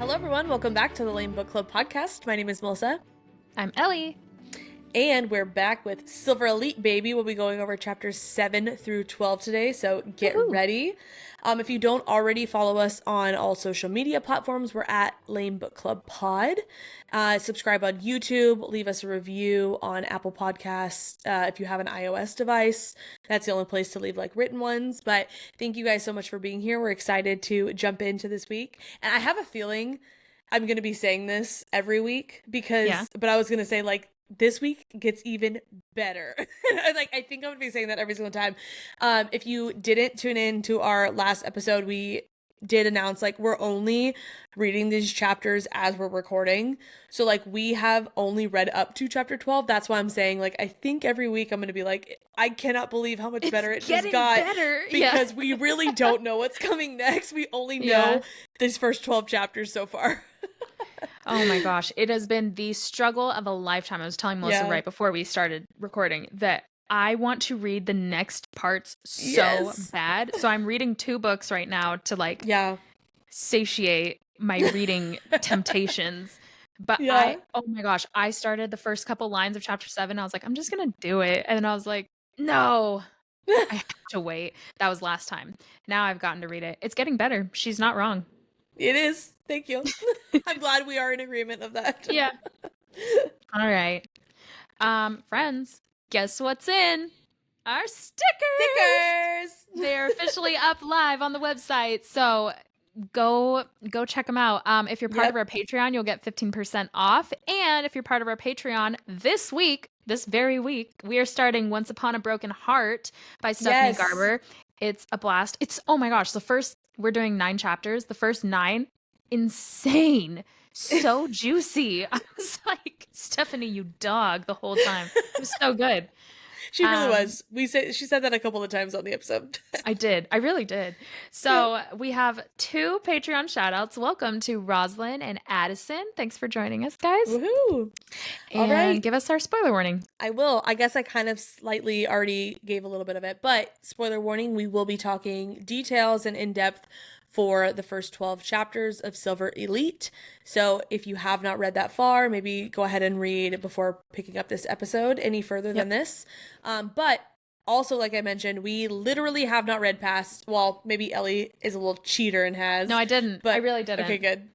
Hello, everyone. Welcome back to the L.A.M.E Book Club podcast. My name is Melissa. I'm Ellie. And we're back with Silver Elite, baby. We'll be going over chapters 7 through 12 today, so get ready. If you don't already follow us on all social media platforms, we're at L.A.M.E Book Club Pod. Subscribe on YouTube. Leave us a review on Apple Podcasts. If you have an iOS device, that's the only place to leave like written ones. But thank you guys so much for being here. We're excited to jump into this week. And I have a feeling I'm going to be saying this every week but I was going to say like, this week gets even better. I think I'm gonna be saying that every single time. If you didn't tune in to our last episode, we did announce like we're only reading these chapters as we're recording. So like we have only read up to chapter 12. That's why I'm saying like I think every week I'm gonna be like, I cannot believe how much better it just got. Because we really don't know what's coming next. We only know these first 12 chapters so far. Oh my gosh. It has been the struggle of a lifetime. I was telling Melissa right before we started recording that I want to read the next parts so bad. So I'm reading 2 books right now to like satiate my reading temptations. But oh my gosh, I started the first couple lines of chapter 7. I was like, I'm just going to do it. And then I was like, no, I have to wait. That was last time. Now I've gotten to read it. It's getting better. She's not wrong. It is. Thank you. I'm glad we are in agreement of that. Yeah. All right. Friends, guess what's in? Our stickers. They're officially up live on the website. So go check them out. If you're part of our Patreon, you'll get 15% off. And if you're part of our Patreon this very week, we are starting Once Upon a Broken Heart by Stephanie Garber. It's a blast. It's, oh my gosh, we're doing 9 chapters. The first 9, insane. So juicy. I was like, Stephanie, you dog the whole time. It was so good. She really was. She said that a couple of times on the episode. I did. I really did. So we have 2 Patreon shoutouts. Welcome to Roslyn and Addison. Thanks for joining us, guys. Woohoo. And all right. Give us our spoiler warning. I will. I guess I kind of slightly already gave a little bit of it, but spoiler warning, we will be talking details and in-depth for the first 12 chapters of Silver Elite. So if you have not read that far, maybe go ahead and read before picking up this episode any further than this. But also, like I mentioned, we literally have not read past, well, maybe Ellie is a little cheater and has. No, I didn't. But I really didn't. Okay, good.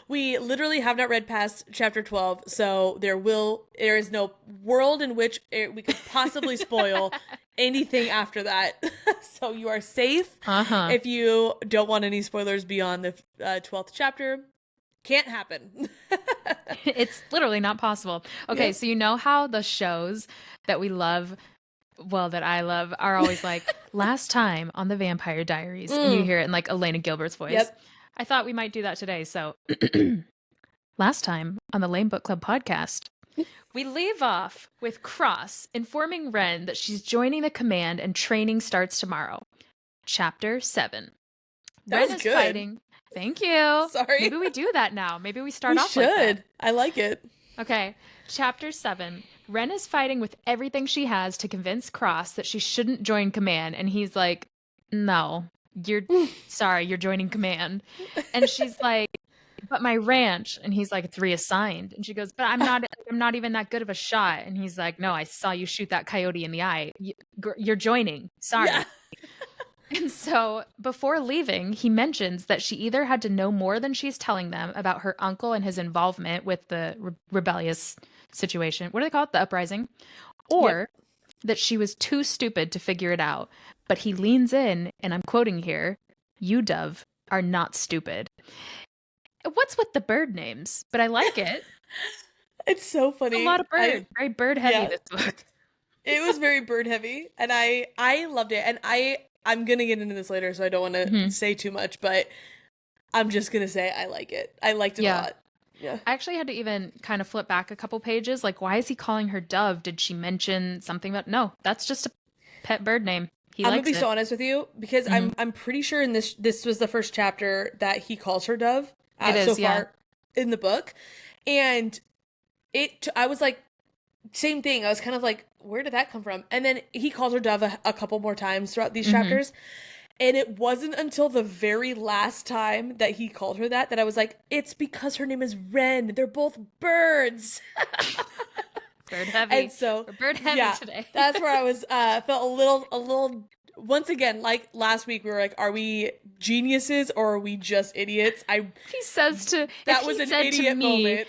We literally have not read past chapter 12, so there is no world in which we could possibly spoil anything after that. So you are safe if you don't want any spoilers beyond the 12th chapter. Can't happen. It's literally not possible. Okay, so you know how the shows that we love, well, that I love, are always like, last time on the Vampire Diaries. And you hear it in like Elena Gilbert's voice. Yep. I thought we might do that today. So last time on the L.A.M.E Book Club podcast, we leave off with Cross informing Ren that she's joining the command and training starts tomorrow. Chapter 7. Ren is fighting. Thank you. Sorry. Maybe we do that now. Maybe we start off like that. I like it. Okay. Chapter 7. Ren is fighting with everything she has to convince Cross that she shouldn't join command. And he's like, no, you're joining command. And she's like, but my ranch. And he's like, it's reassigned. And she goes, but I'm not even that good of a shot. And he's like, no, I saw you shoot that coyote in the eye. You're joining. Sorry. Yeah. And so before leaving, he mentions that she either had to know more than she's telling them about her uncle and his involvement with the rebellious situation. What do they call it? The uprising. Or that she was too stupid to figure it out. But he leans in, and I'm quoting here, "You, Dove, are not stupid." What's with the bird names? But I like it. It's so funny. It's a lot of bird. Very bird heavy, this book. It was very bird heavy. And I loved it. And I'm going to get into this later, so I don't want to say too much, but I'm just going to say I like it. I liked it a lot. Yeah. I actually had to even kind of flip back a couple pages. Like, why is he calling her Dove? Did she mention something about... No, that's just a pet bird name. I'm going to be so honest with you, because I'm pretty sure in this was the first chapter that he calls her Dove so far in the book. And I was like, same thing. I was kind of like, where did that come from? And then he calls her Dove a couple more times throughout these chapters. And it wasn't until the very last time that he called her that I was like, it's because her name is Ren. They're both birds. Bird heavy. And so, we're bird heavy today. That's where I was, felt a little, once again, like last week, we were like, are we geniuses or are we just idiots? That was an idiot moment.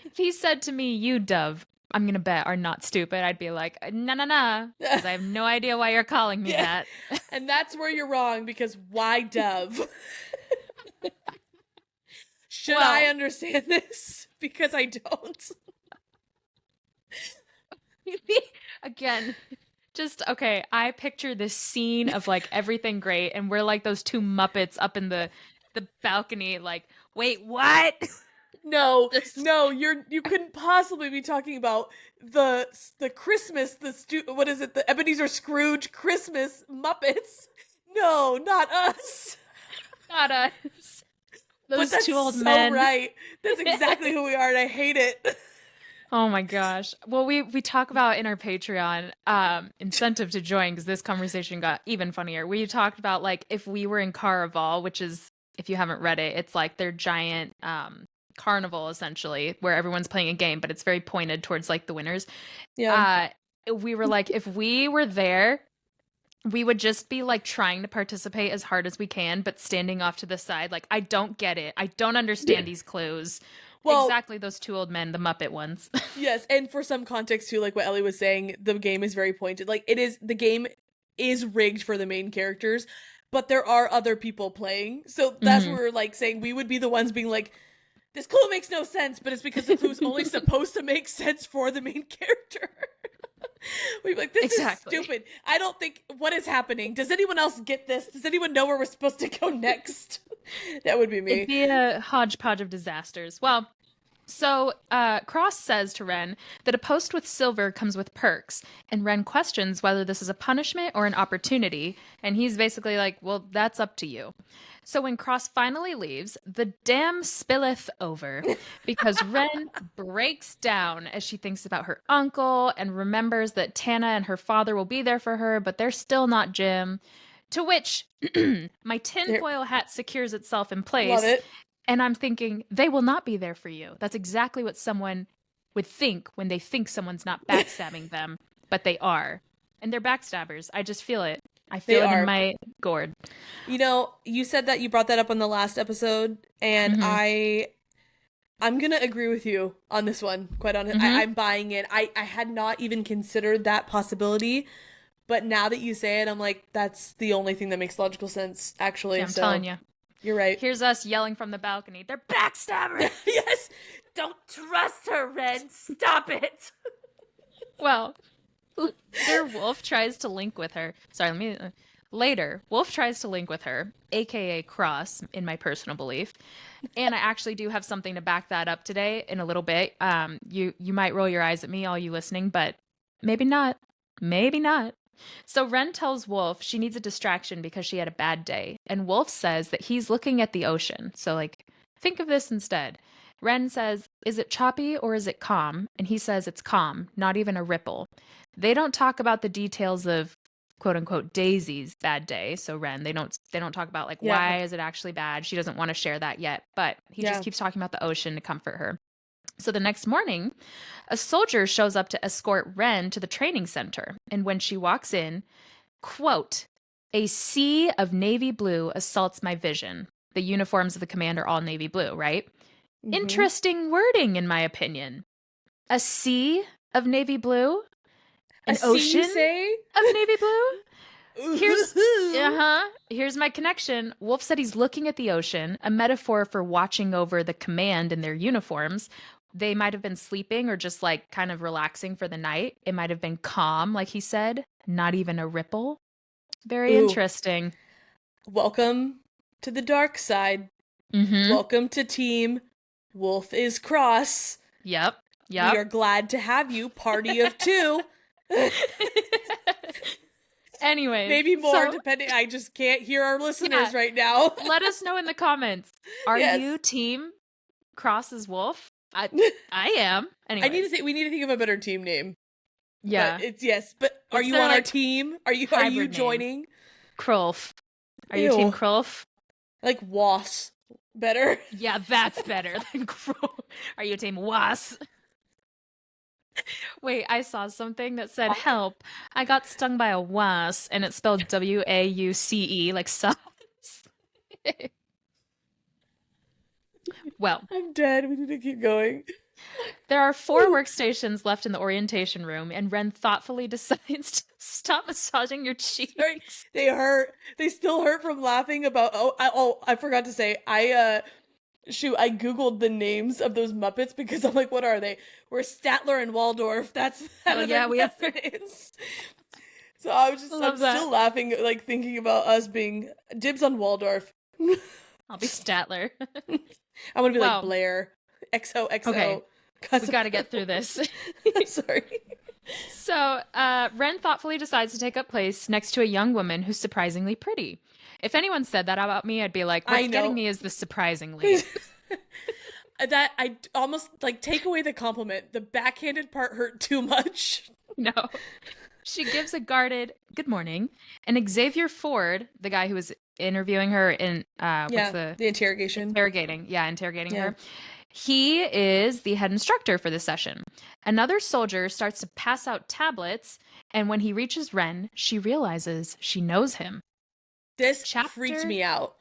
If he said to me, you dove, I'm going to bet are not stupid, I'd be like, nah, because I have no idea why you're calling me that. And that's where you're wrong, because why dove? Should I understand this? Because I don't. Again, okay, I picture this scene of like everything great, and we're like those two Muppets up in the balcony, like, wait, what? No, you couldn't possibly be talking about the Christmas, what is it, the Ebenezer Scrooge Christmas Muppets. No, not us. Not us. Those but two old so men. Right. That's exactly who we are, and I hate it. Oh my gosh. Well, we talk about in our Patreon incentive to join, because this conversation got even funnier. We talked about like if we were in Caraval, which is, if you haven't read it, it's like their giant carnival essentially, where everyone's playing a game, but it's very pointed towards like the winners. Yeah. We were like, if we were there, we would just be like trying to participate as hard as we can, but standing off to the side. Like, I don't get it. I don't understand these clues. Well, exactly, those two old men, the Muppet ones. Yes, and for some context too, like what Ellie was saying, the game is very pointed. Like, the game is rigged for the main characters, but there are other people playing. So that's what we're like saying. We would be the ones being like, this clue makes no sense, but it's because the clue's only supposed to make sense for the main character. We'd be like, this is stupid. I don't think, what is happening? Does anyone else get this? Does anyone know where we're supposed to go next? That would be me. It'd be a hodgepodge of disasters. Well, so Cross says to Ren that a post with silver comes with perks, and Ren questions whether this is a punishment or an opportunity, and he's basically like, well, that's up to you. So when Cross finally leaves, the dam spilleth over, because Ren breaks down as she thinks about her uncle and remembers that Tana and her father will be there for her, but they're still not Jim. To which my tinfoil hat secures itself in place. Love it. And I'm thinking, they will not be there for you. That's exactly what someone would think when they think someone's not backstabbing them, but they are. And they're backstabbers. I just feel it. I feel it in my gourd. You know, you said that you brought that up on the last episode, and I'm going to agree with you on this one, quite honestly. I'm buying it. I had not even considered that possibility, but now that you say it, I'm like, that's the only thing that makes logical sense, actually. Yeah, I'm telling you. You're right. Here's us yelling from the balcony. They're backstabbers! Yes! Don't trust her, Ren! Stop it! Well, later, Wolf tries to link with her. Later, Wolf tries to link with her, aka Cross, in my personal belief. And I actually do have something to back that up today in a little bit. You might roll your eyes at me, all you listening, but maybe not. Maybe not. So Ren tells Wolf she needs a distraction because she had a bad day. And Wolf says that he's looking at the ocean. So, like, think of this instead. Ren says, is it choppy or is it calm? And he says it's calm, not even a ripple. They don't talk about the details of quote unquote Daisy's bad day. So Ren, they don't talk about like why is it actually bad? She doesn't want to share that yet, but he just keeps talking about the ocean to comfort her. So the next morning, a soldier shows up to escort Ren to the training center. And when she walks in, quote, a sea of navy blue assaults my vision. The uniforms of the command are all navy blue, right? Interesting wording, in my opinion. A sea of navy blue? An ocean of navy blue? Here's my connection. Wolf said he's looking at the ocean, a metaphor for watching over the command in their uniforms. They might have been sleeping or just like kind of relaxing for the night. It might have been calm, like he said, not even a ripple. Very interesting. Welcome to the dark side. Welcome to Team Wolf is Cross. Yep. We are glad to have you, party of two. Anyway, maybe more depending. I just can't hear our listeners right now. Let us know in the comments. Are you Team Cross's Wolf? I am. Anyway, we need to think of a better team name. Yeah, but but are you on our team? Are you joining? Krolf. Are you Team Ew. Krolf? I like was better. Yeah, that's better than Krolf. Are you Team Was? Wait, I saw something that said, "Help! I got stung by a wasp," and it's spelled Wauce, like sus. Well, I'm dead. We need to keep going. there are 4 workstations left in the orientation room, and Ren thoughtfully decides to stop massaging your cheeks. Sorry, they hurt. They still hurt from laughing about. I forgot to say. I googled the names of those Muppets because I'm like, what are they? We're Statler and Waldorf. That's we have names. So I'm still laughing, like thinking about us being dibs on Waldorf. I'll be Statler. I want to be like Blair. XOXO. Okay. We got to get through this. Sorry. So, Ren thoughtfully decides to take up place next to a young woman who's surprisingly pretty. If anyone said that about me, I'd be like, what's getting me is the surprisingly. That I almost like take away the compliment. The backhanded part hurt too much. No. She gives a guarded good morning, and Xavier Ford, the guy who was interviewing her in the interrogation. Interrogating her. He is the head instructor for the session. Another soldier starts to pass out tablets, and when he reaches Ren, she realizes she knows him. This freaked me out.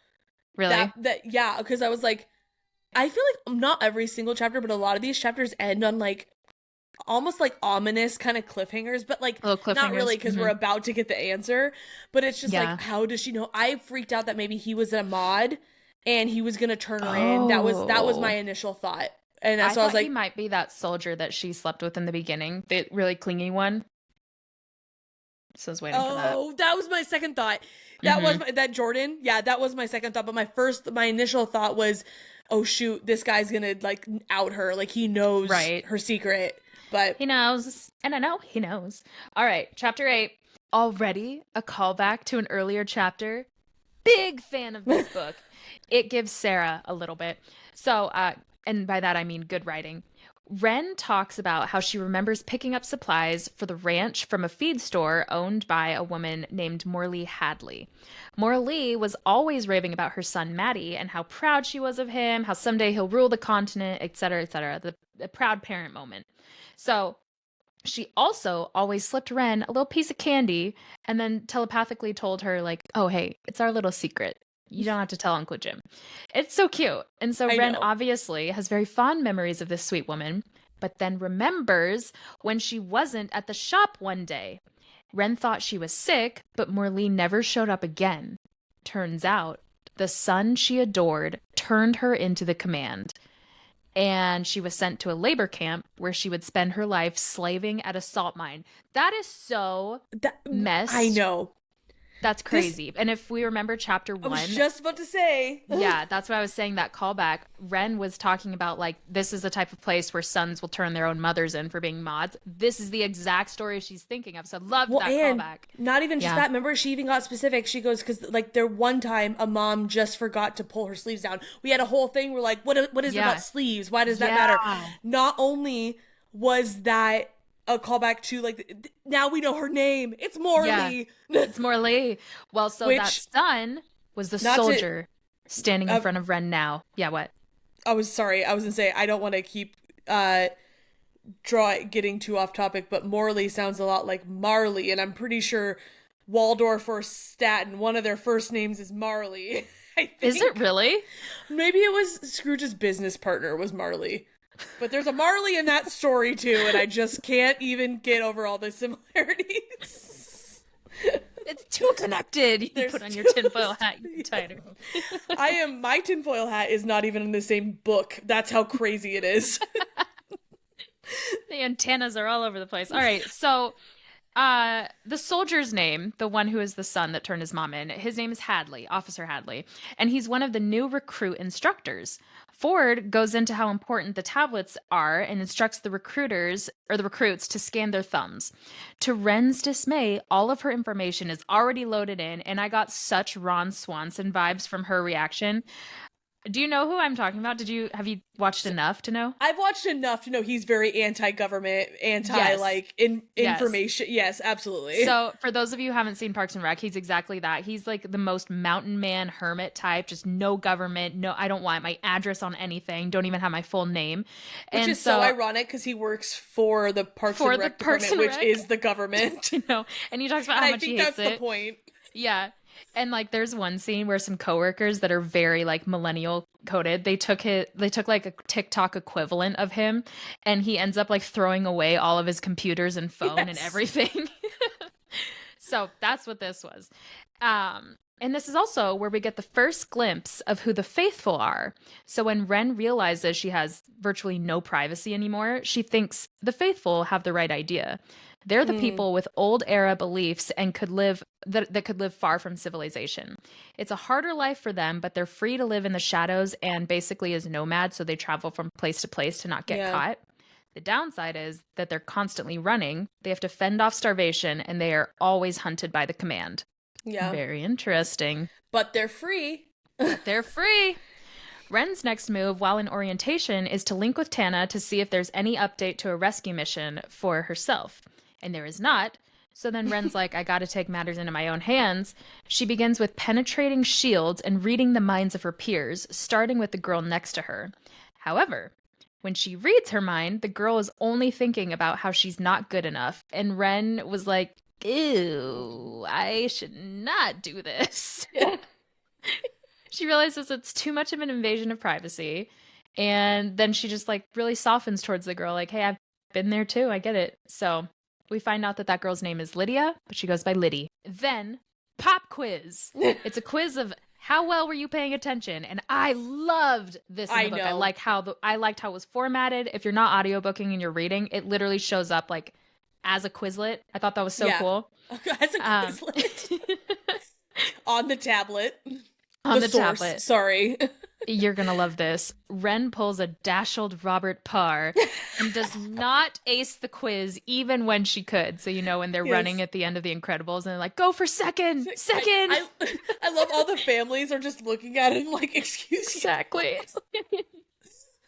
Really? Yeah, because I was like, I feel like not every single chapter, but a lot of these chapters end on like almost like ominous kind of cliffhangers, but like not really because we're about to get the answer. But it's just like, how does she know? I freaked out that maybe he was a mod and he was gonna turn her in. That was my initial thought, and so I was like, he might be that soldier that she slept with in the beginning, the really clingy one. So I was waiting for that. Oh, that was my second thought. That was that Jordan. Yeah, that was my second thought. But my initial thought was, oh shoot, this guy's gonna like out her. Like he knows her secret. But he knows, and I know he knows. All right, chapter 8. Already a callback to an earlier chapter. Big fan of this book. It gives Sarah a little bit. So, and by that I mean good writing. Ren talks about how she remembers picking up supplies for the ranch from a feed store owned by a woman named Morley Hadley. Morley was always raving about her son Maddie and how proud she was of him, how someday he'll rule the continent, etc., the proud parent moment. So she also always slipped Ren a little piece of candy and then telepathically told her, like, oh, hey, it's our little secret. You don't have to tell Uncle Jim. It's so cute. And so Ren obviously has very fond memories of this sweet woman, but then remembers when she wasn't at the shop one day. Ren thought she was sick, but Morley never showed up again. Turns out the son she adored turned her into the command, and she was sent to a labor camp where she would spend her life slaving at a salt mine. That is so messed. I know. That's crazy. And if we remember chapter 1. I was just about to say. Yeah, that's what I was saying, that callback. Ren was talking about, like, this is the type of place where sons will turn their own mothers in for being mods. This is the exact story she's thinking of. So love that callback. Not even just that. Remember, she even got specific. She goes, because, like, there one time a mom just forgot to pull her sleeves down. We had a whole thing where, like, what is it about sleeves? Why does that matter? Not only was that a callback to, like, now we know her name. It's Morley. Yeah, it's Morley. Well, so that son was the soldier standing in front of Ren now. Yeah, what? I was going to say, I don't want to keep getting too off topic, but Morley sounds a lot like Marley, and I'm pretty sure Waldorf or Staten, one of their first names is Marley. I think. Is it really? Maybe it was Scrooge's business partner was Marley. But there's a Marley in that story too, and I just can't even get over all the similarities. It's too connected. You put on your tinfoil hat, you tighter. My tinfoil hat is not even in the same book. That's how crazy it is. The antennas are all over the place. All right, so the soldier's name, the one who is the son that turned his mom in, his name is Hadley, Officer Hadley, and he's one of the new recruit instructors. Ford goes into how important the tablets are and instructs the recruits to scan their thumbs. To Ren's dismay, all of her information is already loaded in, and I got such Ron Swanson vibes from her reaction. Do you know who I'm talking about? Have you watched enough to know? I've watched enough to know he's very anti-government, information. Yes, absolutely. So for those of you who haven't seen Parks and Rec, he's exactly that. He's like the most mountain man hermit type, just no government. No, I don't want my address on anything. Don't even have my full name. Which is so ironic because he works for the Parks and Rec department, which is the government. You know, and he talks about how much he hates it. I think that's the point. Yeah. And like there's one scene where some coworkers that are very like millennial coded, they took like a TikTok equivalent of him, and he ends up like throwing away all of his computers and phone and everything. So that's what this was. And this is also where we get the first glimpse of who the faithful are. So when Ren realizes she has virtually no privacy anymore, she thinks the faithful have the right idea. They're the people with old era beliefs and could live far from civilization. It's a harder life for them, but they're free to live in the shadows and basically as nomads, so they travel from place to place to not get caught. The downside is that they're constantly running. They have to fend off starvation, and they are always hunted by the command. Yeah. Very interesting. But they're free. They're free. Ren's next move while in orientation is to link with Tana to see if there's any update to a rescue mission for herself. And there is not. So then Ren's like, I gotta take matters into my own hands. She begins with penetrating shields and reading the minds of her peers, starting with the girl next to her. However, when she reads her mind, the girl is only thinking about how she's not good enough. And Ren was like, ew, I should not do this. She realizes it's too much of an invasion of privacy. And then she just like really softens towards the girl, like, hey, I've been there too. I get it. So we find out that girl's name is Lydia, but she goes by Liddy. Then, pop quiz. It's a quiz of how well were you paying attention? And I loved this in the book. I liked how it was formatted. If you're not audiobooking and you're reading, it literally shows up like as a Quizlet. I thought that was so cool. As a Quizlet. On the tablet. On the tablet. Sorry. You're going to love this. Ren pulls a dashed Robert Parr and does not ace the quiz even when she could. So, you know, when they're running at the end of The Incredibles and they're like, go for second. I love all the families are just looking at him like, excuse you. Exactly.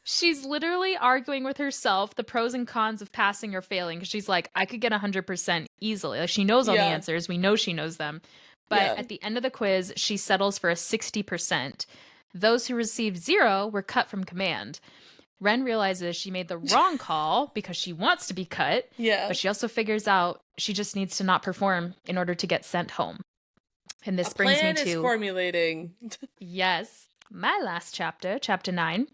She's literally arguing with herself the pros and cons of passing or failing. Because she's like, I could get 100% easily. Like, she knows all the answers. We know she knows them. But at the end of the quiz, she settles for a 60%. Those who received 0 were cut from command. Ren realizes she made the wrong call because she wants to be cut. Yeah. But she also figures out she just needs to not perform in order to get sent home. And this brings me to... is formulating. Yes. My last chapter, chapter 9.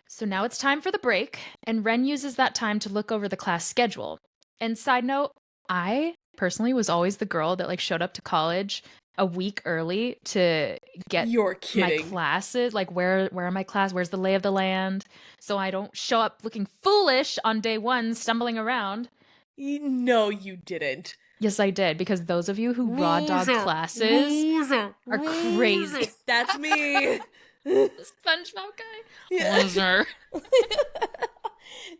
So now it's time for the break. And Ren uses that time to look over the class schedule. And side note, I personally was always the girl that like showed up to college a week early to get my classes. Like, where are my classes? Where's the lay of the land? So I don't show up looking foolish on day 1, stumbling around. No, you didn't. Yes, I did, because those of you who raw dog classes are crazy. That's me. The SpongeBob guy. Yeah. Loser.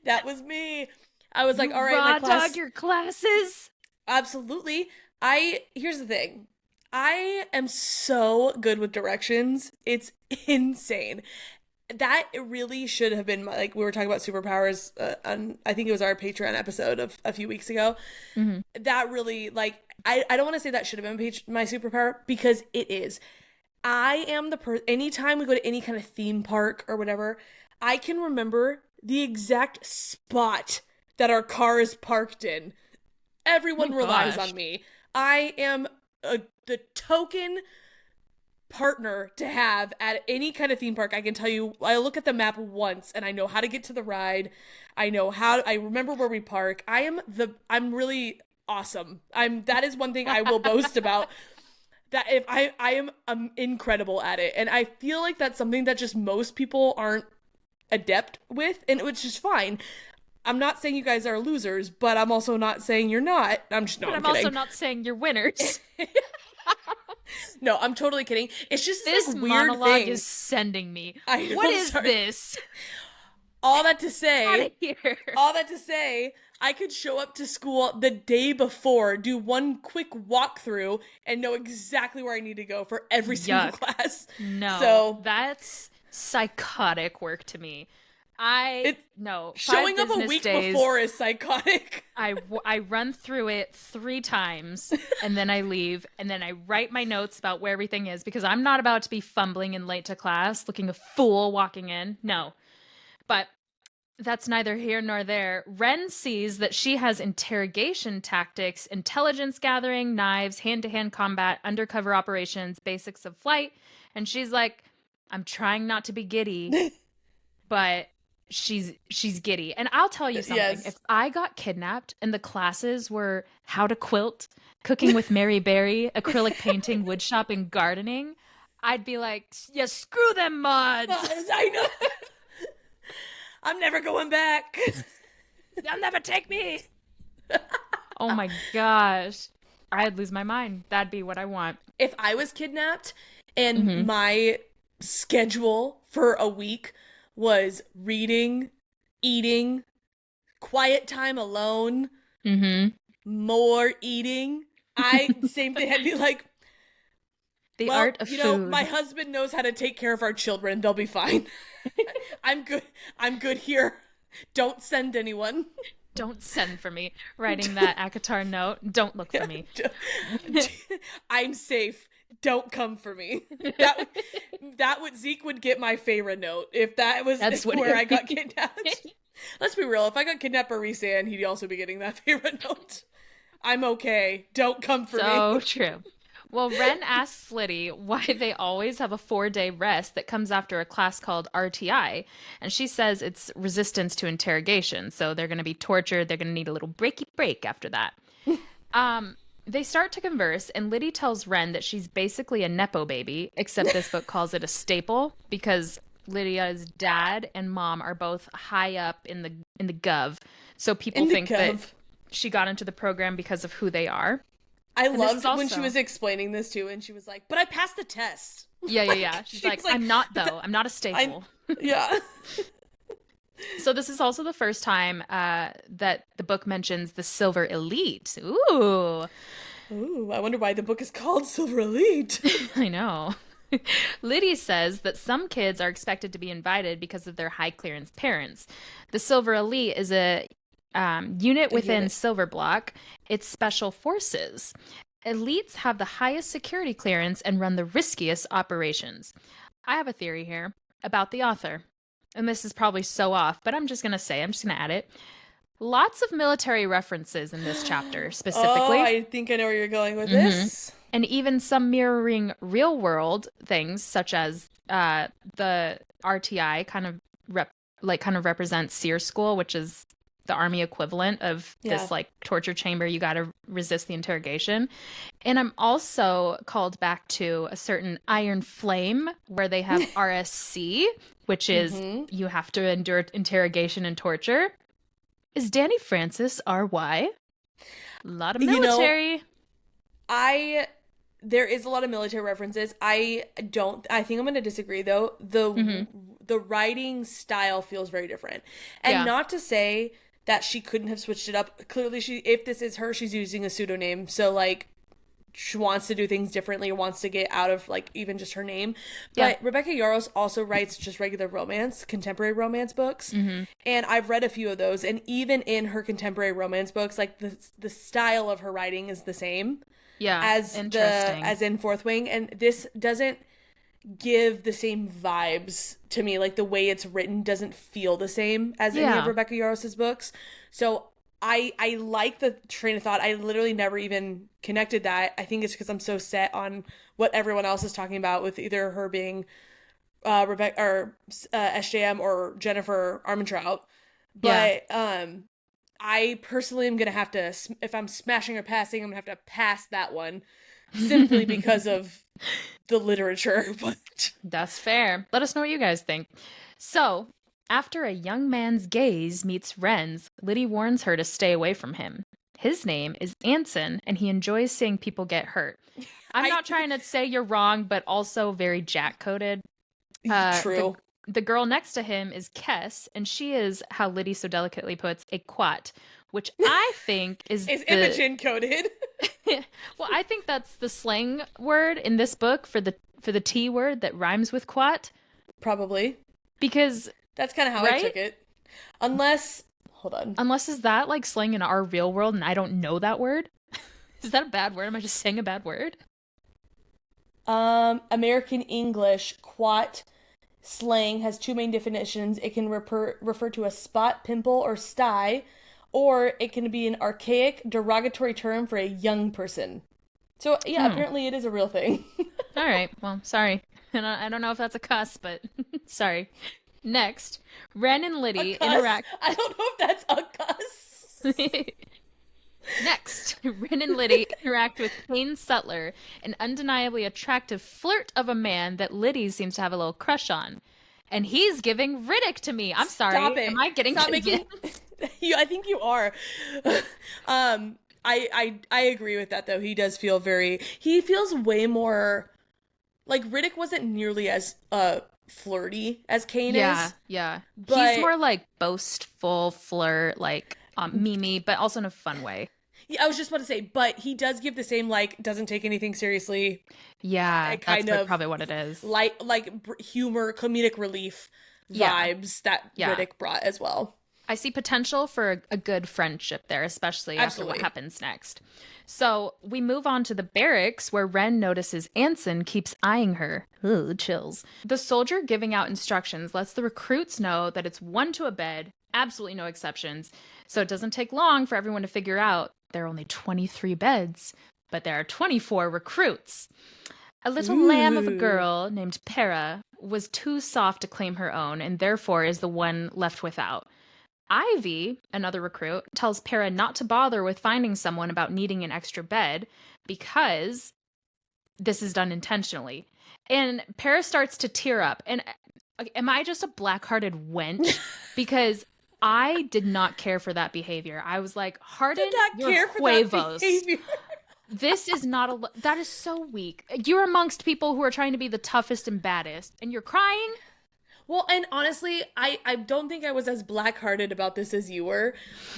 That was me. I was like, all right, raw my class. dog your classes. Absolutely. Here's the thing. I am so good with directions. It's insane. That really should have been like we were talking about superpowers on, I think it was our Patreon episode of a few weeks ago. Mm-hmm. That really, like, I don't want to say that should have been my superpower, because it is. I am the person, anytime we go to any kind of theme park or whatever, I can remember the exact spot that our car is parked in. Everyone relies on me. I am the token partner to have at any kind of theme park. I can tell you, I look at the map once and I know how to get to the ride. I remember where we park. I'm really awesome. That is one thing I will boast about. That if I am incredible at it. And I feel like that's something that just most people aren't adept with, and which is fine. I'm not saying you guys are losers, but I'm also not saying you're not. I'm kidding. Also not saying you're winners. No, I'm totally kidding. It's just this like, weird monologue thing. is sending me. What is this? All that to say, Get out of here. All that to say, I could show up to school the day before, do one quick walkthrough, and know exactly where I need to go for every single class. No, so that's psychotic work to me. No. Showing up a week before is psychotic. I run through it 3 times and then I leave and then I write my notes about where everything is because I'm not about to be fumbling and late to class, looking a fool walking in. No. But that's neither here nor there. Wren sees that she has interrogation tactics, intelligence gathering, knives, hand-to-hand combat, undercover operations, basics of flight, and she's like, I'm trying not to be giddy, but she's giddy. And I'll tell you something. Yes. If I got kidnapped and the classes were how to quilt, cooking with Mary Berry, acrylic painting, wood shop, and gardening, I'd be like, yeah, screw them mods. I know. I'm never going back. They'll never take me. Oh my gosh. I'd lose my mind. That'd be what I want. If I was kidnapped and my schedule for a week was reading, eating, quiet time alone, more eating, same thing. I'd be like, the art of food. My husband knows how to take care of our children. They'll be fine. I'm good here. Don't send anyone. Don't send for me. Writing that ACOTAR note. Don't look for me. I'm safe. Don't come for me. That would Zeke would get my favorite note if that was where I got kidnapped. Let's be real. If I got kidnapped by Resan, he'd also be getting that favorite note. I'm okay. Don't come for me. So true. Well, Ren asks Liddy why they always have a 4-day rest that comes after a class called RTI. And she says it's resistance to interrogation. So they're going to be tortured. They're going to need a little breaky break after that. They start to converse, and Liddy tells Ren that she's basically a Nepo baby, except this book calls it a staple because Lydia's dad and mom are both high up in the gov. So people think that she got into the program because of who they are. I loved when she was explaining this too, and she was like, but I passed the test. Yeah. She's like, I'm not, though. I'm not a staple. Yeah. So this is also the first time that the book mentions the Silver Elite. Ooh, I wonder why the book is called Silver Elite. I know. Liddy says that some kids are expected to be invited because of their high clearance parents. The Silver Elite is a unit within Silver Block. It's special forces. Elites have the highest security clearance and run the riskiest operations. I have a theory here about the author. And this is probably so off, but I'm just going to add it. Lots of military references in this chapter, specifically. Oh, I think I know where you're going with this. And even some mirroring real world things, such as the RTI kind of represents SEER School, which is the army equivalent of this like torture chamber. You got to resist the interrogation. And I'm also called back to a certain Iron Flame where they have RSC, which is you have to endure interrogation and torture. Is Danny Francis RY? A lot of military. There is a lot of military references. I think I'm going to disagree though. The writing style feels very different. And not to say that she couldn't have switched it up. Clearly, if this is her, she's using a pseudonym. So, like, she wants to do things differently or wants to get out of, like, even just her name. But Rebecca Yarros also writes just regular romance, contemporary romance books. And I've read a few of those. And even in her contemporary romance books, like, the style of her writing is the same. Yeah, as in Fourth Wing. And this doesn't give the same vibes to me. Like, the way it's written doesn't feel the same as any of Rebecca Yarros's books. So I like the train of thought. I literally never even connected that. I think it's because I'm so set on what everyone else is talking about with either her being Rebecca or SJM or Jennifer Armentrout. But I personally am gonna have to, if I'm smashing or passing, I'm gonna have to pass that one simply because of the literature. But that's fair. Let us know what you guys think. So, after a young man's gaze meets Ren's, Liddy warns her to stay away from him. His name is Anson, and he enjoys seeing people get hurt. I'm not trying to say you're wrong, but also very Jack-coded. True. The girl next to him is Kes, and she is, how Liddy so delicately puts, a quat, which I think is Imogen coded. Well, I think that's the slang word in this book for the T word that rhymes with quat. Probably. Because that's kind of how I took it. Unless, hold on. Unless is that like slang in our real world and I don't know that word? Is that a bad word? Am I just saying a bad word? American English quat slang has two main definitions. It can refer to a spot, pimple, or sty, or it can be an archaic, derogatory term for a young person. So, yeah, apparently it is a real thing. All right. Well, sorry. I don't know if that's a cuss, but sorry. Next, Ren and Liddy interact. I don't know if that's a cuss. Next, Ren and Liddy interact with Kane Sutler, an undeniably attractive flirt of a man that Liddy seems to have a little crush on. And he's giving Riddick to me. I'm sorry. Stop it. Am I getting Stop making... I think you are. I agree with that, though. He does feel he feels way more... Like, Riddick wasn't nearly as flirty as Kane is. Yeah. But... he's more like boastful, flirt, like Mimi, but also in a fun way. Yeah, I was just about to say, but he does give the same, like, doesn't take anything seriously. Yeah, that's probably what it is. Like humor, comedic relief vibes that Riddick brought as well. I see potential for a good friendship there, especially after what happens next. So we move on to the barracks where Ren notices Anson keeps eyeing her. Ooh, chills. The soldier giving out instructions lets the recruits know that it's one to a bed, absolutely no exceptions. So it doesn't take long for everyone to figure out there are only 23 beds, but there are 24 recruits. A little lamb of a girl named Para was too soft to claim her own and therefore is the one left without. Ivy, another recruit, tells Para not to bother with finding someone about needing an extra bed because this is done intentionally. And Para starts to tear up. And am I just a black-hearted wench? Because I did not care for that behavior. I was like, harden your huevos. This is not that is so weak. You're amongst people who are trying to be the toughest and baddest, and you're crying? Well, and honestly, I don't think I was as black-hearted about this as you were,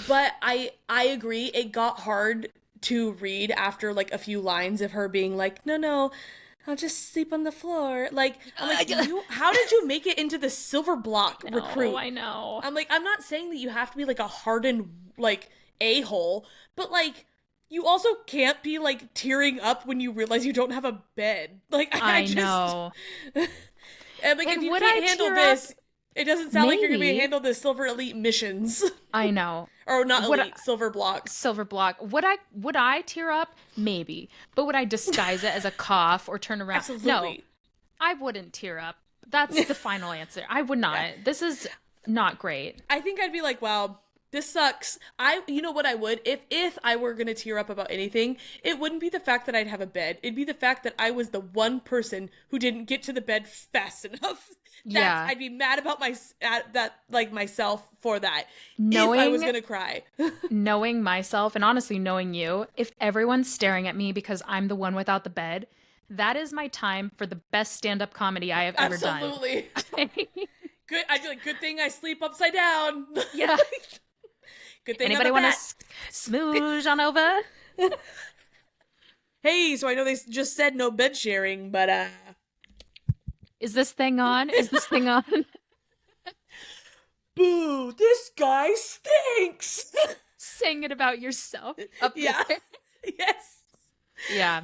but I agree. It got hard to read after, like, a few lines of her being like, no, I'll just sleep on the floor. Like, I'm like, how did you make it into the silver block recruit? I know. I'm like, I'm not saying that you have to be, like, a hardened, like, a-hole, but, like, you also can't be, like, tearing up when you realize you don't have a bed. Like, I just know. And like, if you can't handle this, it doesn't sound like you're going to be able to handle the Silver Elite missions. I know. Or not Elite, Silver Block. Silver Block. Would I tear up? Maybe. But would I disguise it as a cough or turn around? Absolutely. No, I wouldn't tear up. That's the final answer. I would not. Yeah. This is not great. I think I'd be like, wow, this sucks. You know what I would? If I were going to tear up about anything, it wouldn't be the fact that I'd have a bed. It'd be the fact that I was the one person who didn't get to the bed fast enough. I'd be mad about myself for that. If I was going to cry. Knowing myself and honestly knowing you, if everyone's staring at me because I'm the one without the bed, that is my time for the best stand-up comedy I have ever done. Absolutely. Good. I'd be like, good thing I sleep upside down. Yeah. Good thing. Anybody want to smooge on over? Hey, so I know they just said no bed sharing, but is this thing on? Is this thing on? Boo! This guy stinks. Saying it about yourself. Up there. Yes. Yeah.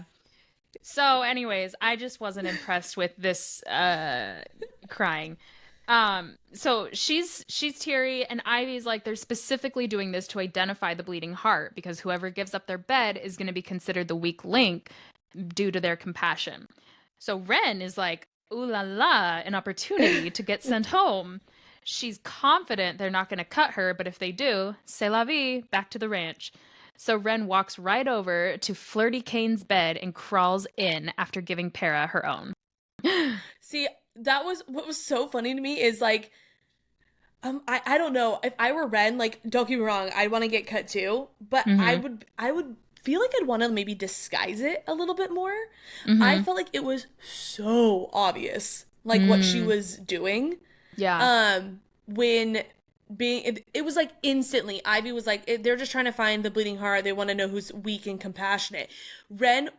So, anyways, I just wasn't impressed with this crying. So she's teary, and Ivy's like, they're specifically doing this to identify the bleeding heart because whoever gives up their bed is going to be considered the weak link due to their compassion. So Ren is like, ooh la la, an opportunity to get sent home. She's confident they're not going to cut her, but if they do, c'est la vie, back to the ranch. So Ren walks right over to Flirty Kane's bed and crawls in after giving Para her own. See, that was what was so funny to me is like, I don't know, if I were Ren, like, don't get me wrong, I'd want to get cut too, but I would feel like I'd want to maybe disguise it a little bit more. I felt like it was so obvious, like what she was doing. Yeah. When it was like instantly. Ivy was like, they're just trying to find the bleeding heart. They want to know who's weak and compassionate. Ren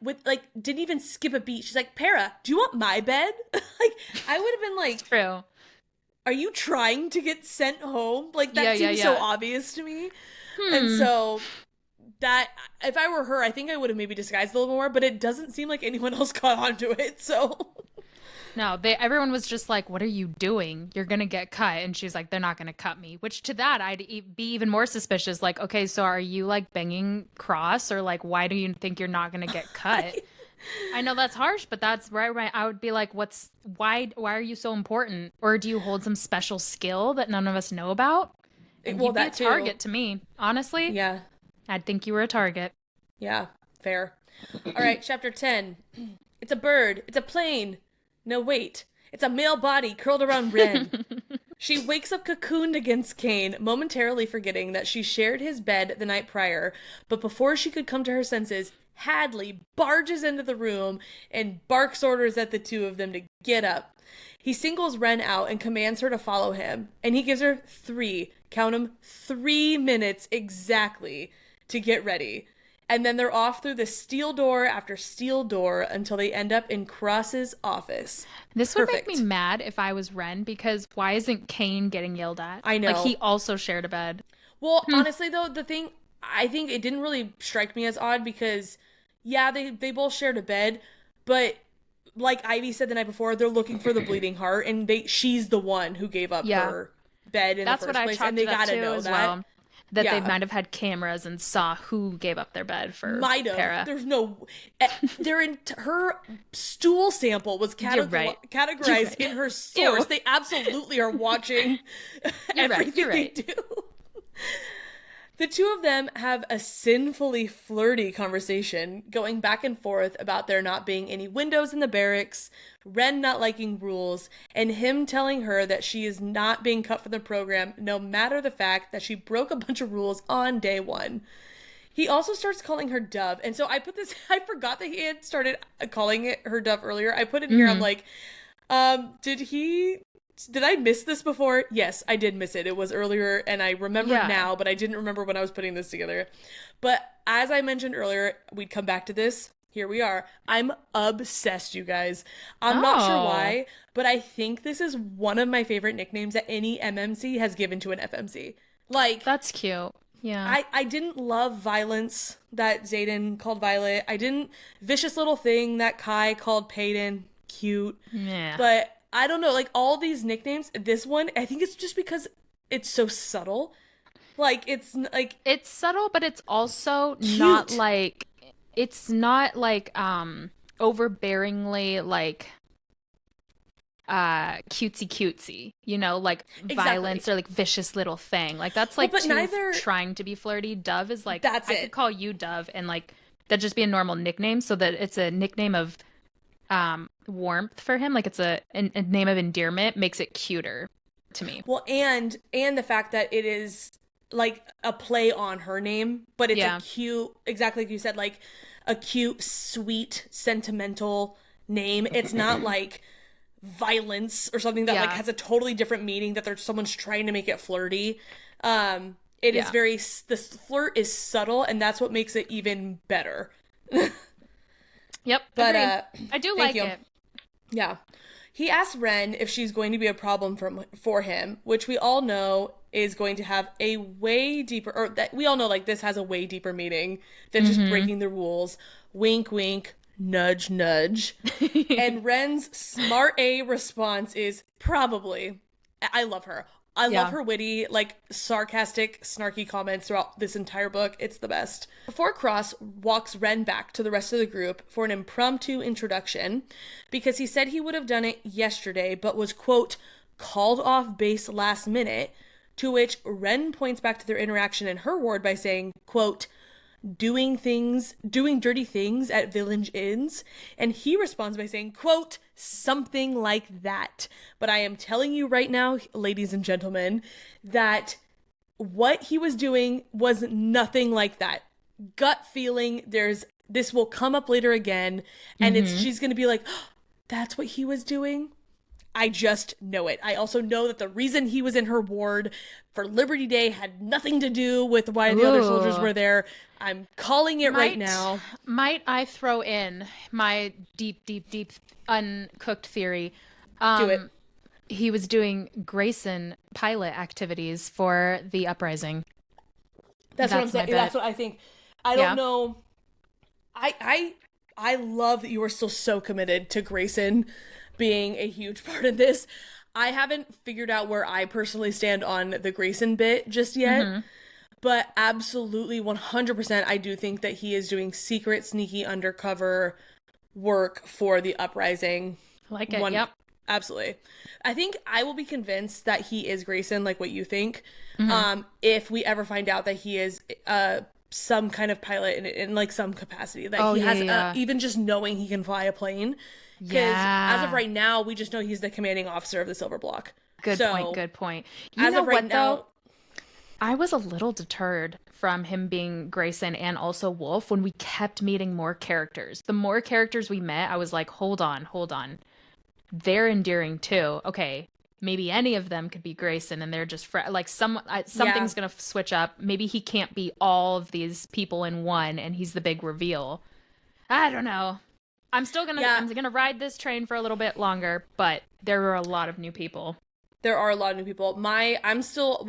didn't even skip a beat. She's like, Para, do you want my bed? Like, I would have been like, True. Are you trying to get sent home? Like, that seems so obvious to me. And so that, if I were her, I think I would have maybe disguised a little more, but it doesn't seem like anyone else caught on to it, so. No, everyone was just like, what are you doing? You're going to get cut. And she's like, they're not going to cut me. Which to that, I'd be even more suspicious. Like, okay, so are you like banging Cross? Or like, why do you think you're not going to get cut? I know that's harsh, but that's right. I would be like, why are you so important? Or do you hold some special skill that none of us know about? And you'd be a target to me. Honestly. Yeah. I'd think you were a target. Yeah, fair. All right, chapter 10. It's a bird. It's a plane. No, wait. It's a male body curled around Ren. She wakes up cocooned against Kane, momentarily forgetting that she shared his bed the night prior. But before she could come to her senses, Hadley barges into the room and barks orders at the two of them to get up. He singles Ren out and commands her to follow him. And he gives her 3 minutes exactly to get ready. And then they're off through the steel door after steel door until they end up in Cross's office. This would make me mad if I was Ren, because why isn't Kane getting yelled at? I know. Like, he also shared a bed. Well, honestly, though, I think it didn't really strike me as odd because, yeah, they both shared a bed, but like Ivy said the night before, they're looking for the bleeding heart, and she's the one who gave up her bed in the first place, and they gotta know that. Well. That they might have had cameras and saw who gave up their bed for Para. There's no... her stool sample was categorized in her source. They absolutely are watching everything they do. The two of them have a sinfully flirty conversation, going back and forth about there not being any windows in the barracks, Ren not liking rules, and him telling her that she is not being cut from the program, no matter the fact that she broke a bunch of rules on day one. He also starts calling her Dove, and so I forgot that he had started calling her Dove earlier. I put it here, I'm like, did I miss this before? Yes, I did miss it. It was earlier, and I remember now, but I didn't remember when I was putting this together. But as I mentioned earlier, we'd come back to this. Here we are. I'm obsessed, you guys. I'm not sure why, but I think this is one of my favorite nicknames that any MMC has given to an FMC. Like, that's cute. Yeah. I didn't love Violence that Xaden called Violet. I didn't Vicious Little Thing that Kai called Payton. Cute. Yeah. But I don't know, like, all these nicknames, this one, I think it's just because it's so subtle. Like, it's like... It's subtle, but it's also cute. Not like... It's not like, overbearingly, like, cutesy, you know, like Violence or like Vicious Little Thing. Like, that's like trying to be flirty. Dove is like, I could call you Dove, and like, that'd just be a normal nickname, so that it's a nickname of warmth for him. Like, it's a name of endearment, makes it cuter to me. Well, and the fact that it is like a play on her name, but it's a cute, exactly like you said, like a cute, sweet, sentimental name. It's not like Violence or something that like has a totally different meaning, that someone's trying to make it flirty. It is this flirt is subtle, and that's what makes it even better. Yep, but I do like it. Yeah. He asks Ren if she's going to be a problem for him, which we all know is going to have a way deeper, or that we all know, like, this has a way deeper meaning than just breaking the rules. Wink, wink, nudge, nudge. And Ren's smart A response is probably. I love her. I love her witty, like, sarcastic, snarky comments throughout this entire book. It's the best. Before Cross walks Ren back to the rest of the group for an impromptu introduction, because he said he would have done it yesterday, but was, quote, called off base last minute, to which Ren points back to their interaction in her ward by saying, quote, doing dirty things at village inns, and he responds by saying, quote, something like that. But I am telling you right now, ladies and gentlemen, that what he was doing was nothing like that. Gut feeling, this will come up later again, and she's gonna be like, oh, that's what he was doing. I just know it. I also know that the reason he was in her ward for Liberty Day had nothing to do with why the other soldiers were there. I'm calling it right now. Might I throw in my deep uncooked theory? Do it. He was doing Grayson pilot activities for the uprising. That's what I'm saying. That's what I think. I don't know. I love that you are still so committed to Grayson being a huge part of this. I haven't figured out where I personally stand on the Grayson bit just yet, but absolutely 100% I do think that he is doing secret, sneaky, undercover work for the uprising. Like it, yep. Absolutely. I think I will be convinced that he is Grayson, like what you think, if we ever find out that he is some kind of pilot in like some capacity. That he has even just knowing he can fly a plane. Because as of right now, we just know he's the commanding officer of the Silver Block. Good point. You know what, though? I was a little deterred from him being Grayson and also Wolf when we kept meeting more characters. The more characters we met, I was like, hold on. They're endearing too. Okay, maybe any of them could be Grayson and they're just something's gonna switch up. Maybe he can't be all of these people in one and he's the big reveal. I don't know. I'm gonna ride this train for a little bit longer, but there are a lot of new people. There are a lot of new people. I'm still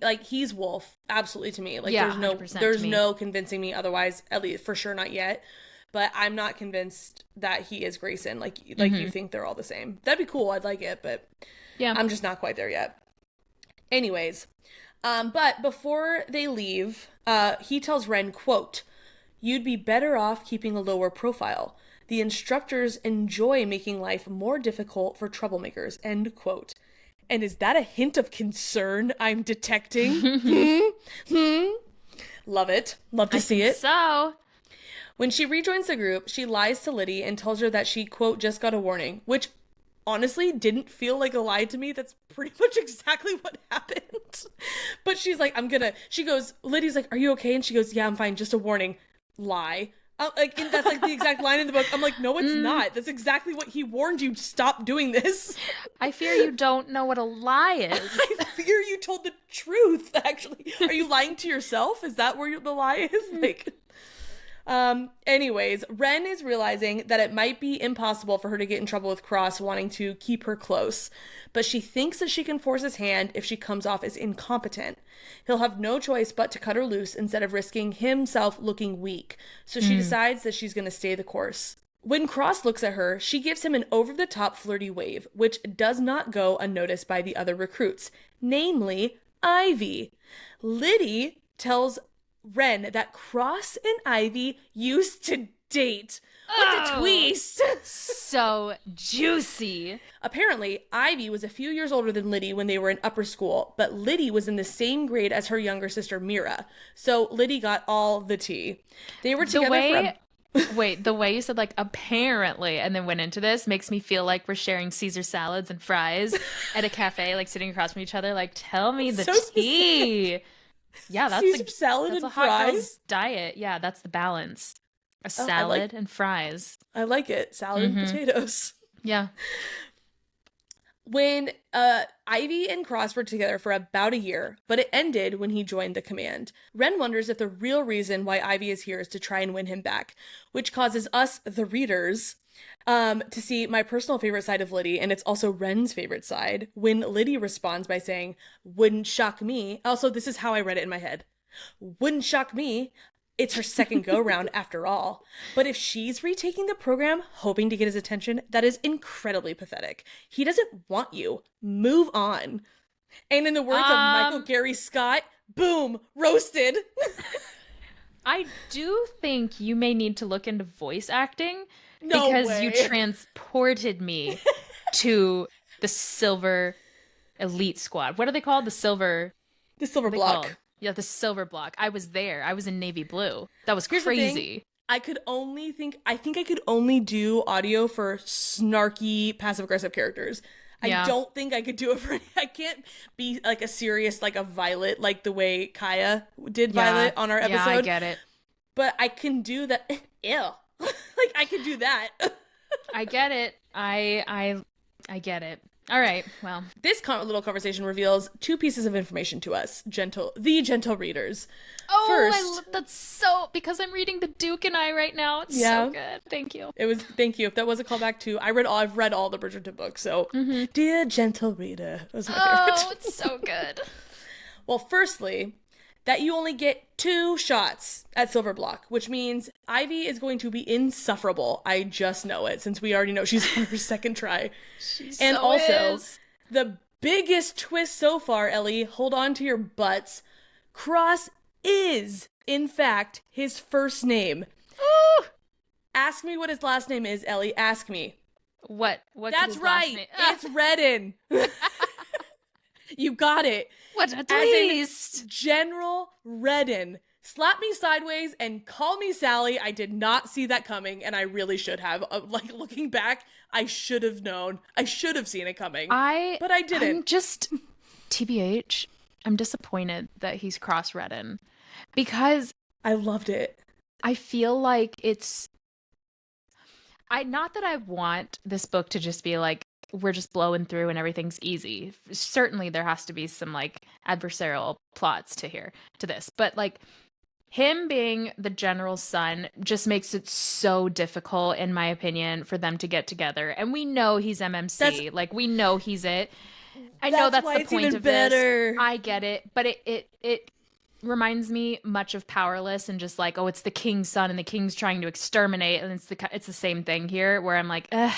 like he's Wolf, absolutely to me. Like there's no convincing me otherwise. At least for sure not yet. But I'm not convinced that he is Grayson. Like you think they're all the same. That'd be cool. I'd like it, but I'm just not quite there yet. Anyways, but before they leave, he tells Ren, quote, "You'd be better off keeping a lower profile. The instructors enjoy making life more difficult for troublemakers," end quote. And is that a hint of concern I'm detecting? Love it. Love to see it. So when she rejoins the group, she lies to Liddy and tells her that she, quote, just got a warning, which honestly didn't feel like a lie to me. That's pretty much exactly what happened. But she's like, she goes, Liddy's like, "Are you okay?" And she goes, "Yeah, I'm fine. Just a warning." Lie. And that's like the exact line in the book. I'm like, no, it's not. That's exactly what he warned you. Stop doing this. I fear you don't know what a lie is. I fear you told the truth, actually. Are you lying to yourself? Is that where the lie is? Like, anyways, Ren is realizing that it might be impossible for her to get in trouble with Cross wanting to keep her close, but she thinks that she can force his hand if she comes off as incompetent. He'll have no choice but to cut her loose instead of risking himself looking weak, so she decides that she's going to stay the course. When Cross looks at her, she gives him an over-the-top flirty wave, which does not go unnoticed by the other recruits, namely Ivy. Liddy tells Ren that Cross and Ivy used to date. What a twist! So juicy. Apparently, Ivy was a few years older than Liddy when they were in upper school, but Liddy was in the same grade as her younger sister Mira. So Liddy got all the tea. They were together the way you said like apparently and then went into this makes me feel like we're sharing Caesar salads and fries at a cafe, like sitting across from each other. Like, tell me the tea. Specific. Yeah, that's Caesar salad and hot fries girl's diet. Yeah, that's the balance. A salad and fries. I like it. Salad and potatoes. Yeah. When Ivy and Cross were together for about a year, but it ended when he joined the command. Ren wonders if the real reason why Ivy is here is to try and win him back, which causes us, the readers, to see my personal favorite side of Liddy, and it's also Ren's favorite side, when Liddy responds by saying, "Wouldn't shock me." Also, this is how I read it in my head. "Wouldn't shock me. It's her second go-round after all. But if she's retaking the program, hoping to get his attention, that is incredibly pathetic. He doesn't want you. Move on." And in the words of Michael Gary Scott, boom, roasted. I do think you may need to look into voice acting. No because way. You transported me to the Silver Elite Squad. What are they called? The Silver Block. Called? Yeah, the Silver Block. I was there. I was in navy blue. That was Here's crazy. I think I could only do audio for snarky, passive-aggressive characters. Yeah. I don't think I could do it for I can't be like a serious, like a Violet, like the way Kaya did Violet on our episode. Yeah, I get it. But I can do that. Ew. Like, I could do that. I get it. I get it. All right. Well, This little conversation reveals two pieces of information to us, gentle readers. oh, First, I love that so because I'm reading The Duke and I right now. It's so good. Thank you. Thank you. If that was a callback to, I've read all the Bridgerton books, so dear gentle reader was my favorite. Oh, it's so good. Well, firstly, that you only get 2 shots at Silverblock, which means Ivy is going to be insufferable. I just know it, since we already know she's on her second try. And also, the biggest twist so far, Ellie, hold on to your butts. Cross is, in fact, his first name. Ooh. Ask me what his last name is, Ellie. Ask me. What That's right. It's Redden. You got it. What a twist. General Redden. Slap me sideways and call me Sally. I did not see that coming, and I really should have. Looking back, I should have known. I should have seen it coming. But I didn't. I'm just, TBH, I'm disappointed that he's Cross Redden. Because I loved it. I feel like it's... not that I want this book to just be like, we're just blowing through and everything's easy. Certainly there has to be some like adversarial plots to this. But like him being the general's son just makes it so difficult, in my opinion, for them to get together. And we know he's MMC. We know he's it. I know that's the point of this. I get it. But it reminds me much of Powerless and just like, oh, it's the king's son and the king's trying to exterminate. And it's the same thing here where I'm like, ugh.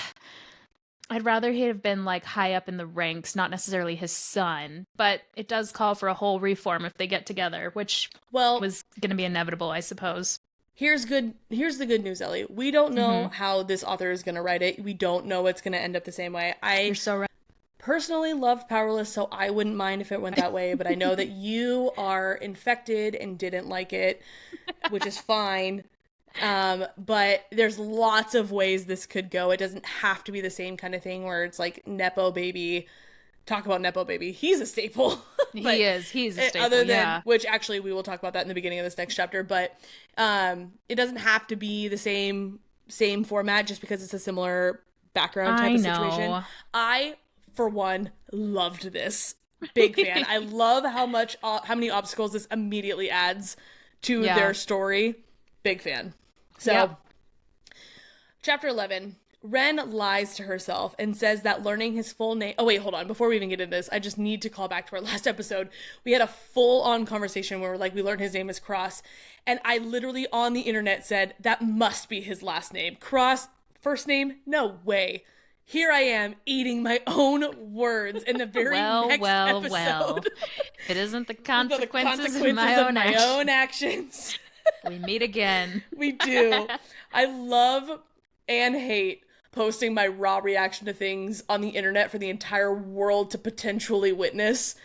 I'd rather he have been like high up in the ranks, not necessarily his son, but it does call for a whole reform if they get together, which was going to be inevitable, I suppose. Here's the good news, Ellie. We don't know how this author is going to write it. We don't know it's going to end up the same way. You're so right. Personally loved Powerless, so I wouldn't mind if it went that way, but I know that you are infected and didn't like it, which is fine. But there's lots of ways this could go. It doesn't have to be the same kind of thing where it's like Nepo baby. Talk about Nepo baby. He's a staple. He's a staple, which actually we will talk about that in the beginning of this next chapter, but it doesn't have to be the same format just because it's a similar background type of situation. I, for one, loved this. Big fan. I love how many obstacles this immediately adds to their story. Big fan. So, Chapter 11, Ren lies to herself and says that learning his full name... Oh, wait, hold on. Before we even get into this, I just need to call back to our last episode. We had a full-on conversation where we learned his name is Cross, and I literally on the internet said, that must be his last name. Cross, first name? No way. Here I am eating my own words in the very next episode. Well. It isn't the consequences of my own actions. We meet again. We do. I love and hate posting my raw reaction to things on the internet for the entire world to potentially witness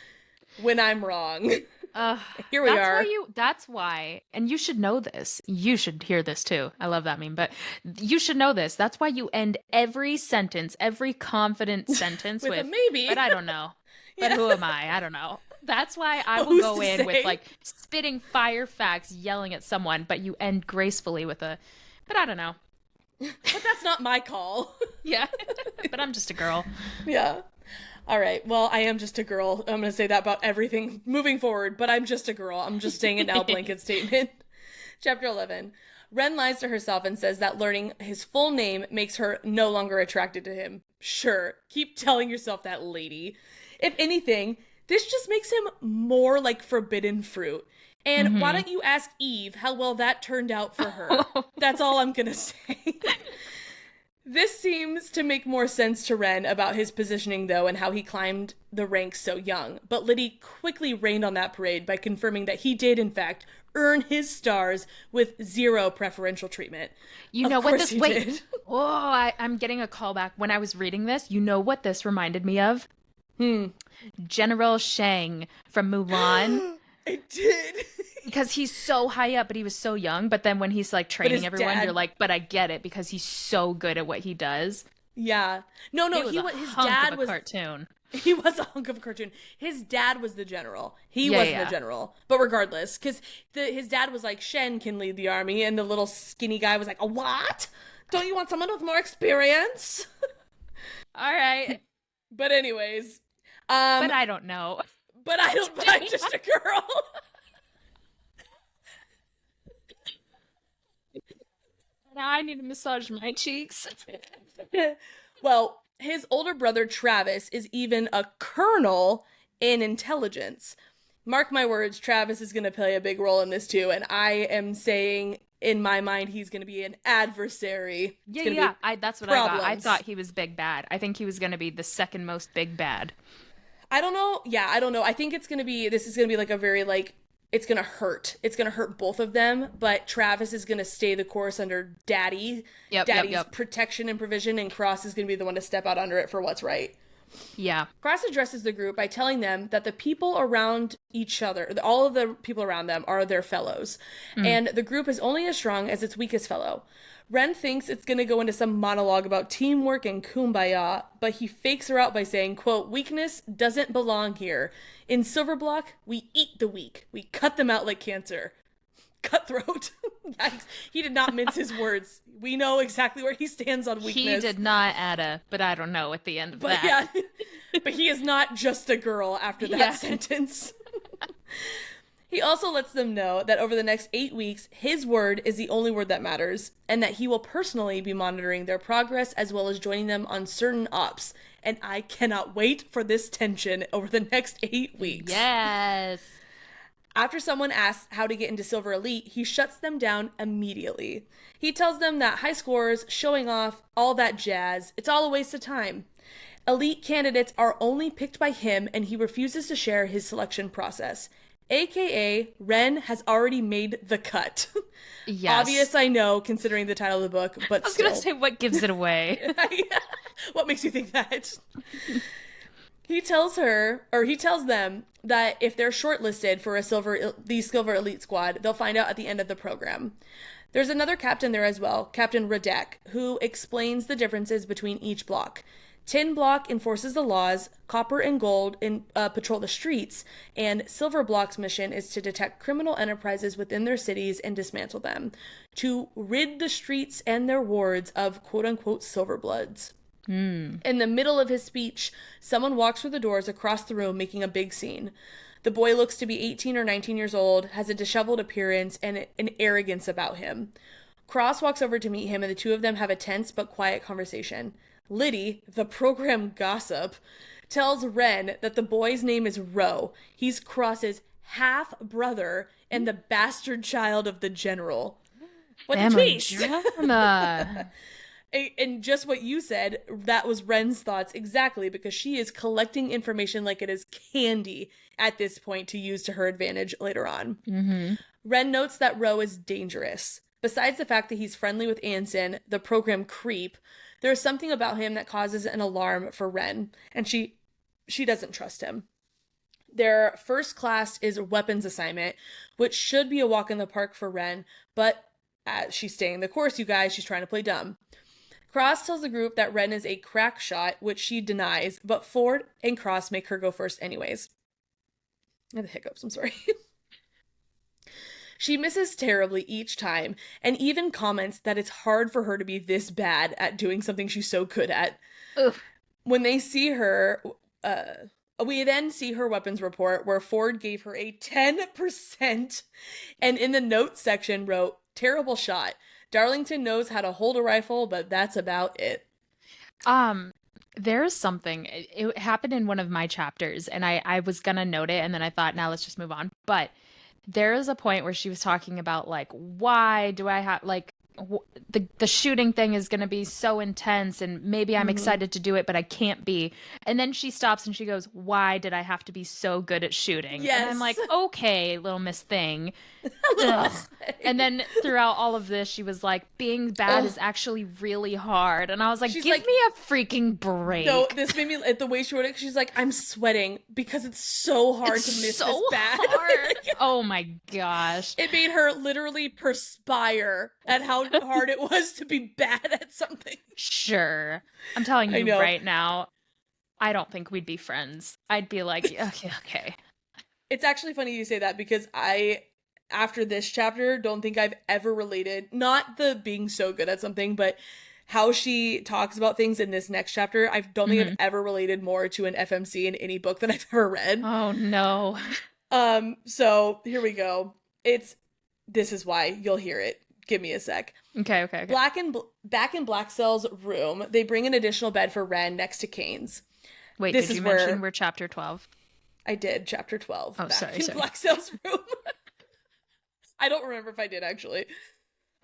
when I'm wrong. Here we are. That's why, and you should know this. You should hear this too. I love that meme, but you should know this. That's why you end every sentence, every confident sentence with a maybe. But I don't know. But who am I? I don't know. That's why I will go in with like spitting fire facts, yelling at someone, but you end gracefully with but I don't know. But that's not my call. Yeah. But I'm just a girl. Yeah. All right. Well, I am just a girl. I'm going to say that about everything moving forward, but I'm just a girl. I'm just saying it now, blanket statement. Chapter 11. Ren lies to herself and says that learning his full name makes her no longer attracted to him. Sure. Keep telling yourself that, lady. If anything, this just makes him more like forbidden fruit. And why don't you ask Eve how well that turned out for her? That's all I'm going to say. This seems to make more sense to Ren about his positioning, though, and how he climbed the ranks so young. But Liddy quickly rained on that parade by confirming that he did, in fact, earn his stars with 0 preferential treatment. You know what this... Wait. Oh, I'm getting a callback. When I was reading this, you know what this reminded me of? General Shang from Mulan. I did. Because he's so high up, but he was so young. But then when he's like training everyone, you're like, but I get it because he's so good at what he does. Yeah. No, his dad was a cartoon. He was a hunk of a cartoon. His dad was the general. He wasn't the general. But regardless, because his dad was like, Shen can lead the army, and the little skinny guy was like, what? Don't you want someone with more experience? All right. But anyways, But I don't know. But I'm just a girl. Now I need to massage my cheeks. Well, his older brother Travis is even a colonel in intelligence. Mark my words, Travis is going to play a big role in this too, and I am saying in my mind he's going to be an adversary. Yeah. That's what problems. I thought he was big bad. I think he was going to be the second most big bad. I don't know. Yeah, I don't know. I think this is going to be like a very like, it's going to hurt. It's going to hurt both of them, but Travis is going to stay the course under Daddy's protection and provision, and Cross is going to be the one to step out under it for what's right. Yeah. Cross addresses the group by telling them that the people around each other, all of the people around them are their fellows, and the group is only as strong as its weakest fellow. Ren thinks it's going to go into some monologue about teamwork and kumbaya, but he fakes her out by saying, quote, "Weakness doesn't belong here. In Silverblock, we eat the weak. We cut them out like cancer." Cutthroat. He did not mince his words. We know exactly where he stands on weakness. He did not add a, but I don't know at the end of that. Yeah, but he is not just a girl after that sentence. He also lets them know that over the next 8 weeks, his word is the only word that matters, and that he will personally be monitoring their progress as well as joining them on certain ops. And I cannot wait for this tension over the next 8 weeks. Yes. After someone asks how to get into Silver Elite, he shuts them down immediately. He tells them that high scores, showing off, all that jazz, it's all a waste of time. Elite candidates are only picked by him, and he refuses to share his selection process. AKA, Ren has already made the cut. Yes. Obvious, I know, considering the title of the book, but I was going to say, what gives it away? What makes you think that? He tells them that if they're shortlisted for the Silver Elite Squad, they'll find out at the end of the program. There's another captain there as well, Captain Radek, who explains the differences between each block. Tin Block enforces the laws, Copper and Gold patrol the streets, and Silver Block's mission is to detect criminal enterprises within their cities and dismantle them, to rid the streets and their wards of quote-unquote Silverbloods. In the middle of his speech, someone walks through the doors across the room, making a big scene. The boy looks to be 18 or 19 years old, has a disheveled appearance, and an arrogance about him. Cross walks over to meet him, and the two of them have a tense but quiet conversation. Liddy, the program gossip, tells Ren that the boy's name is Ro. He's Cross's half-brother and the bastard child of the general. What a twist! And just what you said, that was Ren's thoughts exactly, because she is collecting information like it is candy at this point to use to her advantage later on. Mm-hmm. Ren notes that Ro is dangerous. Besides the fact that he's friendly with Anson, the program creep, there's something about him that causes an alarm for Ren, and she doesn't trust him. Their first class is weapons assignment, which should be a walk in the park for Ren, but as she's staying the course, you guys, she's trying to play dumb. Cross tells the group that Ren is a crack shot, which she denies, but Ford and Cross make her go first anyways. I have the hiccups, I'm sorry. She misses terribly each time, and even comments that it's hard for her to be this bad at doing something she's so good at. Oof. When they see her, we then see her weapons report, where Ford gave her a 10%, and in the notes section wrote, "Terrible shot. Darlington knows how to hold a rifle, but that's about it." There's something, it happened in one of my chapters, and I was gonna note it, and then I thought, now let's just move on. But there is a point where she was talking about, like, why do I have, like, the shooting thing is going to be so intense, and maybe I'm excited to do it, but I can't be. And then she stops and she goes, "Why did I have to be so good at shooting?" Yes. And I'm like, okay, little Miss Thing. And then throughout all of this, she was like, being bad is actually really hard. And I was like, She's give like, me a freaking break. No, this made me, the way she wrote it, she's like, "I'm sweating because it's so hard to miss so this bad." hard. Oh my gosh. It made her literally perspire at how hard it was to be bad at something. Sure. I'm telling you right now, I don't think we'd be friends. I'd be like, okay. It's actually funny you say that, because I, after this chapter, don't think I've ever related, not the being so good at something, but how she talks about things in this next chapter, I don't think I've ever related more to an FMC in any book that I've ever read. Oh no. So here we go. This is why you'll hear it. Give me a sec. Okay. Back in Black Cell's room, they bring an additional bed for Ren next to Kane's. Wait, did you mention we're chapter 12? I did, chapter 12. Oh, sorry. Black Cell's room. I don't remember if I did, actually.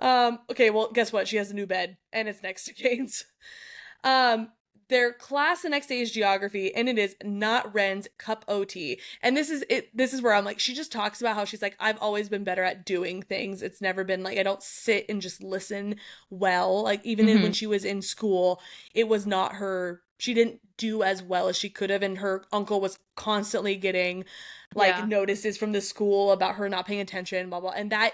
Okay, well, guess what? She has a new bed, and it's next to Kane's. Their class the next day is geography, and it is not Ren's cup OT. And this is where I'm like, she just talks about how she's like, I've always been better at doing things. It's never been like, I don't sit and just listen well. Like, even when she was in school, it was not her, she didn't do as well as she could have. And her uncle was constantly getting like notices from the school about her not paying attention, blah, blah. And that,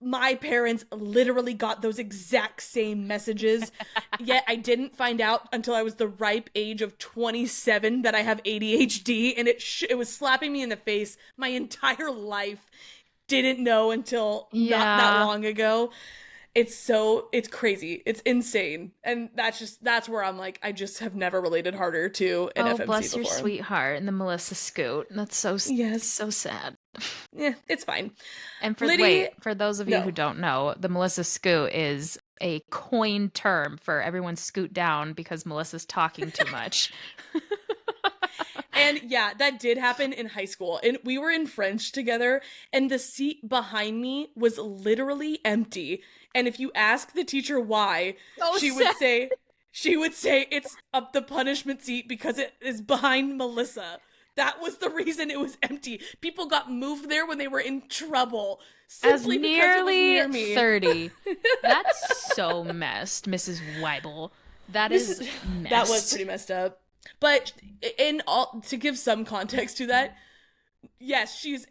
my parents literally got those exact same messages, yet I didn't find out until I was the ripe age of 27 that I have ADHD, and it was slapping me in the face my entire life. Didn't know until not that long ago. It's crazy. It's insane. And that's where I'm like, I just have never related harder to an FMC bless before. your sweetheart and the Melissa Scoot. That's so sad. Yeah, it's fine. And for those of you who don't know, the Melissa Scoot is a coined term for everyone scoot down because Melissa's talking too much. And yeah, that did happen in high school. And we were in French together, and the seat behind me was literally empty. And if you ask the teacher why, she would say it's up the punishment seat because it is behind Melissa. That was the reason it was empty. People got moved there when they were in trouble. Simply As because it was near me. 30. That's so messed, Mrs. Weibel. That is messed. That was pretty messed up. But to give some context to that, yes, she's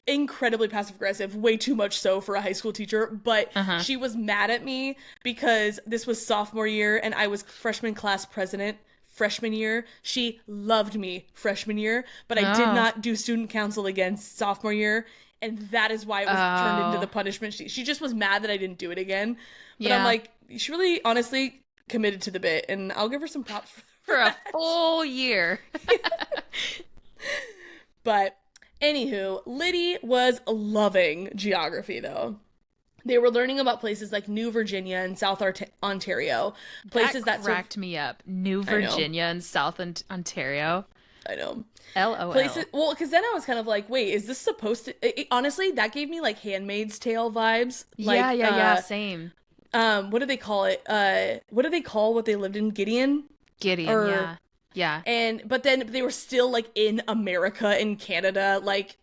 incredibly passive aggressive, way too much so for a high school teacher, but she was mad at me because this was sophomore year and I was freshman class president freshman year. She loved me freshman year, but I did not do student council again sophomore year, and that is why it was turned into the punishment. She just was mad that I didn't do it again. But I'm like, she really honestly committed to the bit, and I'll give her some props for a full year. But anywho, Liddy was loving geography though. They were learning about places like New Virginia and South Ontario. Places that cracked me up. New Virginia and South Ontario. I know. LOL. Places, well, because then I was kind of like, wait, is this supposed to... honestly, that gave me like Handmaid's Tale vibes. Like, yeah, same. What do they call it? What do they call what they lived in? Gideon, yeah. But then they were still like in America and Canada, like...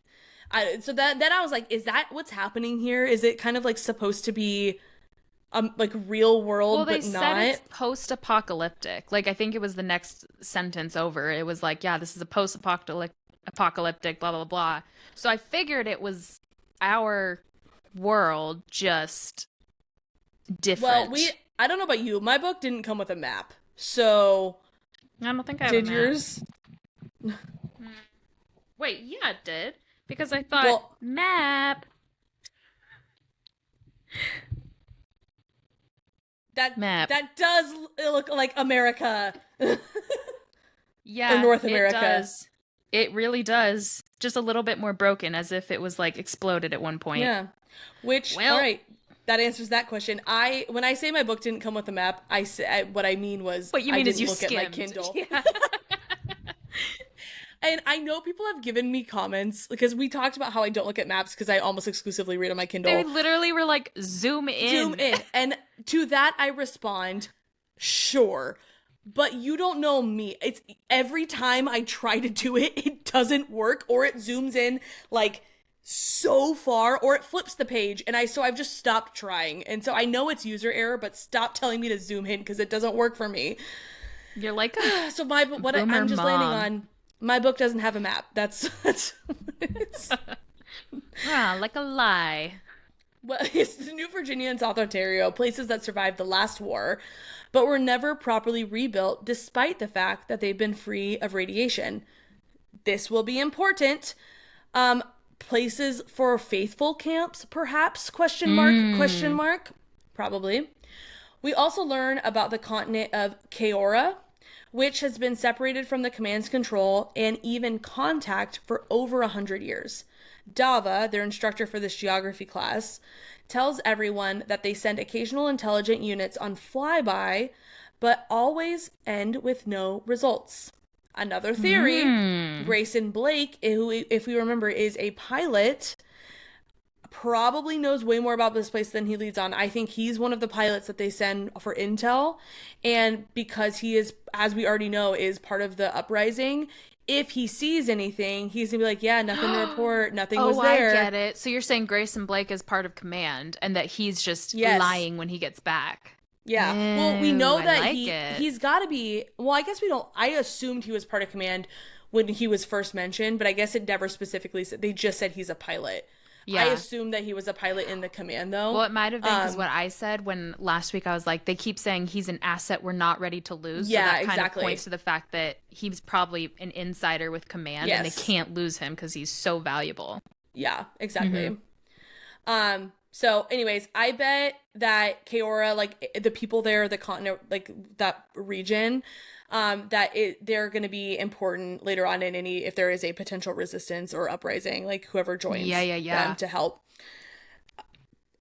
so then I was like, is that what's happening here? Is it kind of like supposed to be like real world, but not? Well, they said it's post-apocalyptic. Like, I think it was the next sentence over. It was like, yeah, this is a post-apocalyptic, blah, blah, blah. So I figured it was our world, just different. Well, I don't know about you. My book didn't come with a map. So... I don't think I have did a map. Yours? Wait, yeah, it did. Because I thought, map. That does look like America. Yeah, or North America. It does. It really does. Just a little bit more broken, as if it was like exploded at one point. Yeah. Which, all right, that answers that question. When I say my book didn't come with a map, what I mean was what you mean I is didn't you look skimmed. at my Kindle. Yeah. And I know people have given me comments because we talked about how I don't look at maps because I almost exclusively read on my Kindle. They literally were like, zoom in. And to that I respond, sure. But you don't know me. It's every time I try to do it, it doesn't work, or it zooms in like so far, or it flips the page. And so I've just stopped trying. And so I know it's user error, but stop telling me to zoom in because it doesn't work for me. You're like, so I'm just landing on. My book doesn't have a map. That's like a lie. Well, it's the New Virginia and South Ontario, places that survived the last war, but were never properly rebuilt despite the fact that they've been free of radiation. This will be important. Places for faithful camps, perhaps? Question mark? Probably. We also learn about the continent of Kaora, which has been separated from the command's control and even contact for over 100 years. Dava, their instructor for this geography class, tells everyone that they send occasional intelligent units on flyby, but always end with no results. Another theory, Grayson Blake, who, if we remember, is a pilot, probably knows way more about this place than he leads on. I think he's one of the pilots that they send for intel. And because he is, as we already know, is part of the uprising, if he sees anything, he's gonna be like, yeah, nothing to report, nothing was there. I get it. So you're saying Grayson Blake is part of command and that he's just lying when he gets back. Yeah. Well, we know that he's got to be, well, I guess we don't, I assumed he was part of command when he was first mentioned, but I guess it never specifically said, they just said he's a pilot. Yeah. I assumed that he was a pilot in the command, though. Well, it might have been because what I said when last week I was like, they keep saying he's an asset we're not ready to lose. Yeah, so that kind exactly. of points to the fact that he's probably an insider with command and they can't lose him because he's so valuable. Yeah, exactly. So anyways, I bet that Kaora, like the people there, the continent, like that region, they're going to be important later on in if there is a potential resistance or uprising, like whoever joins them to help.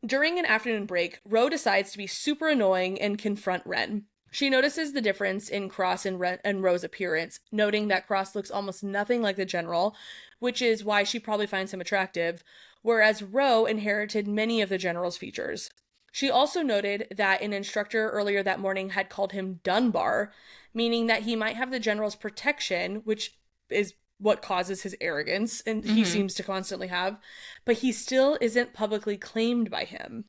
During an afternoon break, Ro decides to be super annoying and confront Ren. She notices the difference in Cross and Ro's appearance, noting that Cross looks almost nothing like the general, which is why she probably finds him attractive, whereas Ro inherited many of the general's features. She also noted that an instructor earlier that morning had called him Dunbar, meaning that he might have the general's protection, which is what causes his arrogance, and he seems to constantly have, but he still isn't publicly claimed by him.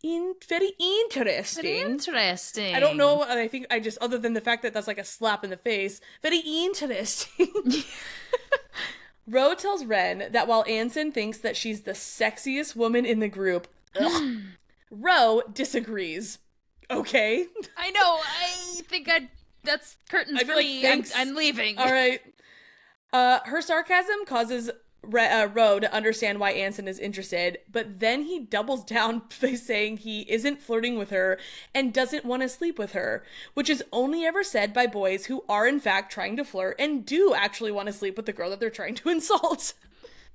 Very interesting. Very interesting. I don't know. I think I just, other than the fact that that's like a slap in the face, very interesting. Ro tells Ren that while Anson thinks that she's the sexiest woman in the group, Ro disagrees. Okay. I know. I think that's curtains for me. I'm leaving. All right. Her sarcasm causes Ro to understand why Anson is interested, but then he doubles down by saying he isn't flirting with her and doesn't want to sleep with her, which is only ever said by boys who are in fact trying to flirt and do actually want to sleep with the girl that they're trying to insult.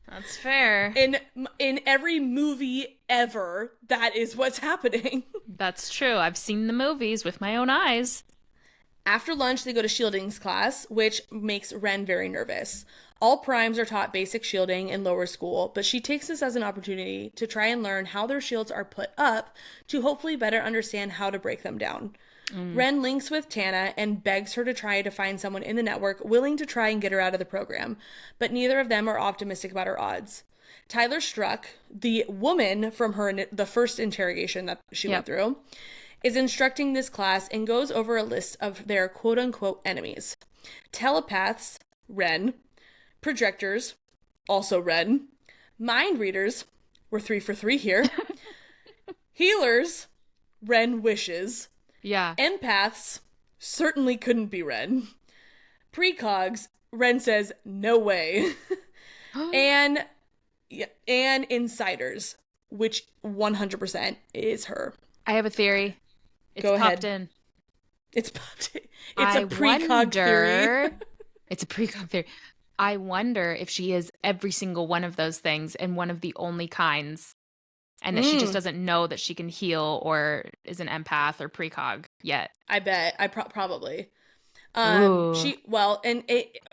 That's fair. In every movie ever, that is what's happening. That's true. I've seen the movies with my own eyes. After lunch, they go to shielding's class, which makes Ren very nervous. All primes are taught basic shielding in lower school, but she takes this as an opportunity to try and learn how their shields are put up to hopefully better understand how to break them down. Ren links with Tana and begs her to try to find someone in the network willing to try and get her out of the program, but neither of them are optimistic about her odds. Tyler Struck, the woman from the first interrogation that she went through, is instructing this class and goes over a list of their quote-unquote enemies. Telepaths, Ren. Projectors, also Ren. Mind readers, we're 3 for 3 here. Healers, Ren wishes. Yeah. Empaths, certainly couldn't be Ren. Precogs, Ren says, no way. and insiders, which 100% is her. I have a theory. It's Go popped ahead. in. It's popped in. It's a precog theory. It's a precog theory. I wonder if she is every single one of those things and one of the only kinds, and that she just doesn't know that she can heal or is an empath or precog yet. I bet. Probably. Ooh.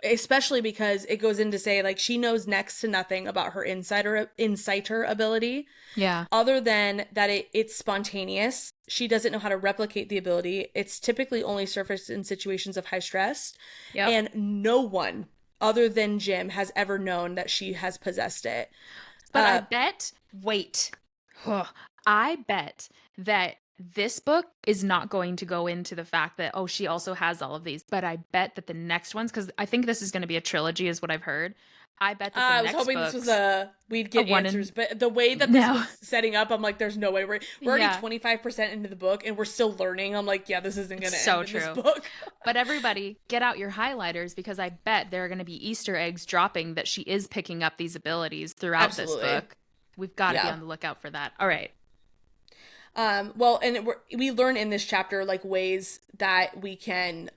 Especially because it goes in to say, like, she knows next to nothing about her inciter ability. Yeah. Other than that it's spontaneous. She doesn't know how to replicate the ability. It's typically only surfaced in situations of high stress. Yep. And no one other than Jim has ever known that she has possessed it. But I bet that this book is not going to go into the fact that, oh, she also has all of these. But I bet that the next ones, because I think this is going to be a trilogy is what I've heard. I bet that the next I was hoping books, this was we'd get answers, but the way that this was setting up, I'm like, there's no way. We're already 25% into the book and we're still learning. I'm like, yeah, this isn't going to end in this book. But everybody, get out your highlighters, because I bet there are going to be Easter eggs dropping that she is picking up these abilities throughout this book. We've got to be on the lookout for that. All right. Well, and we learn in this chapter like ways that we can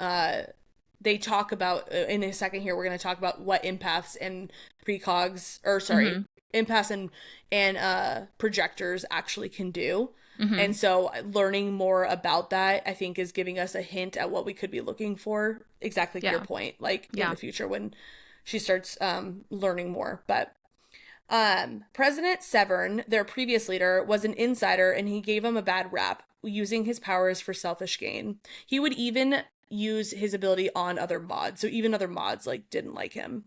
they talk about in a second here, we're going to talk about what empaths and precogs, or sorry, empaths and projectors actually can do. And so learning more about that, I think, is giving us a hint at what we could be looking for, exactly to your point, like in the future when she starts learning more. But President Severn, their previous leader, was an insider, and he gave him a bad rap, using his powers for selfish gain. He would even use his ability on other mods, so even other mods like didn't like him.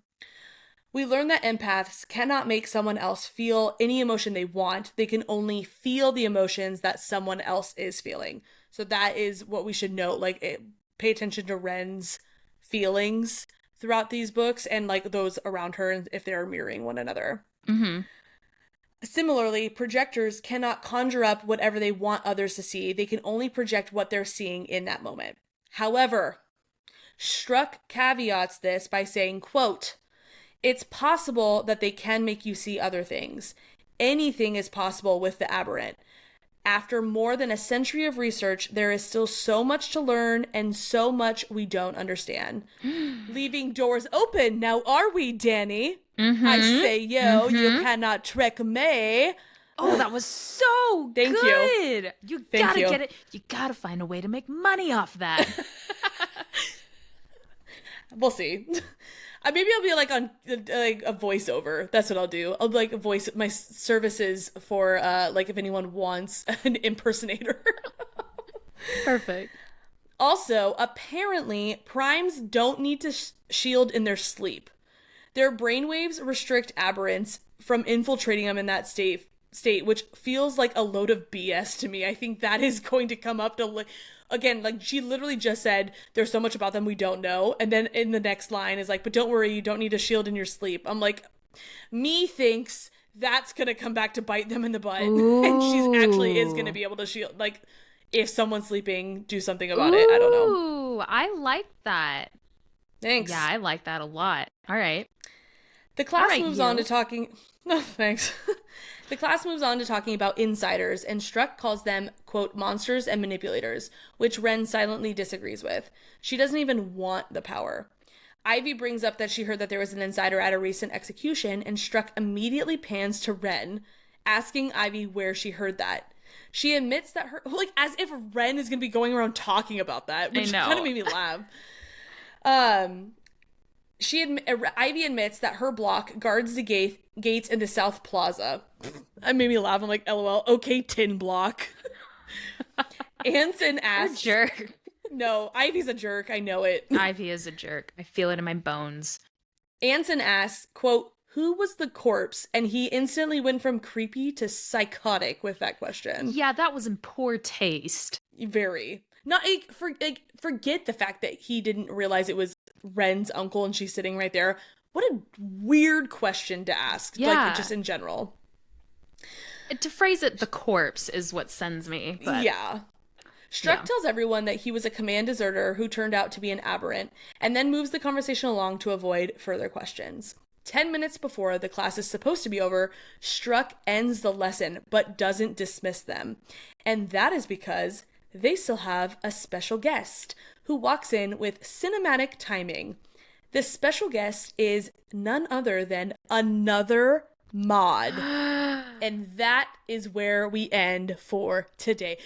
We learn that empaths cannot make someone else feel any emotion they want. They can only feel the emotions that someone else is feeling. So that is what we should note. Like, pay attention to Ren's feelings throughout these books, and like those around her, and if they're mirroring one another. Similarly, projectors cannot conjure up whatever they want others to see. They can only project what they're seeing in that moment. However, Struck caveats this by saying, quote, "It's possible that they can make you see other things. Anything is possible with the aberrant. After more than a century of research, there is still so much to learn and so much we don't understand. Leaving doors open, now are we, Danny? I say, yo, you cannot trick me." Oh, that was so Thank good. You gotta you. get it. You gotta find a way to make money off that. We'll see. Maybe I'll be like on like a voiceover. That's what I'll do. I'll like voice my services for like if anyone wants an impersonator. Perfect. Also, apparently, primes don't need to shield in their sleep. Their brainwaves restrict aberrants from infiltrating them in that state, which feels like a load of BS to me. I think that is going to come up to again, like she literally just said, there's so much about them we don't know. And then in the next line is like, but don't worry, you don't need a shield in your sleep. I'm like, me thinks that's going to come back to bite them in the butt. Ooh. And she's actually is going to be able to shield, like if someone's sleeping, do something about it. I don't know. Ooh, I like that. Thanks. Yeah, I like that a lot. All right. The class moves on to talking... No, thanks. The class moves on to talking about insiders, and Struck calls them, quote, monsters and manipulators, which Ren silently disagrees with. She doesn't even want the power. Ivy brings up that she heard that there was an insider at a recent execution, and Struck immediately pans to Ren, asking Ivy where she heard that. She admits that her... Like, as if Ren is going to be going around talking about that, which kind of made me laugh. Ivy admits that her block guards the gates in the South Plaza. That made me laugh. I'm like, LOL. Okay, tin block. Anson asks... You're a jerk. No, Ivy's a jerk. I know it. Ivy is a jerk. I feel it in my bones. Anson asks, quote, "Who was the corpse?" And he instantly went from creepy to psychotic with that question. Yeah, that was in poor taste. Very. Not forget the fact that he didn't realize it was Ren's uncle and she's sitting right there. What a weird question to ask. Yeah. Like, just in general. To phrase it, the corpse is what sends me. But... Yeah. Struck tells everyone that he was a command deserter who turned out to be an aberrant, and then moves the conversation along to avoid further questions. 10 minutes before the class is supposed to be over, Struck ends the lesson, but doesn't dismiss them. And that is because they still have a special guest who walks in with cinematic timing. This special guest is none other than another mod. And that is where we end for today.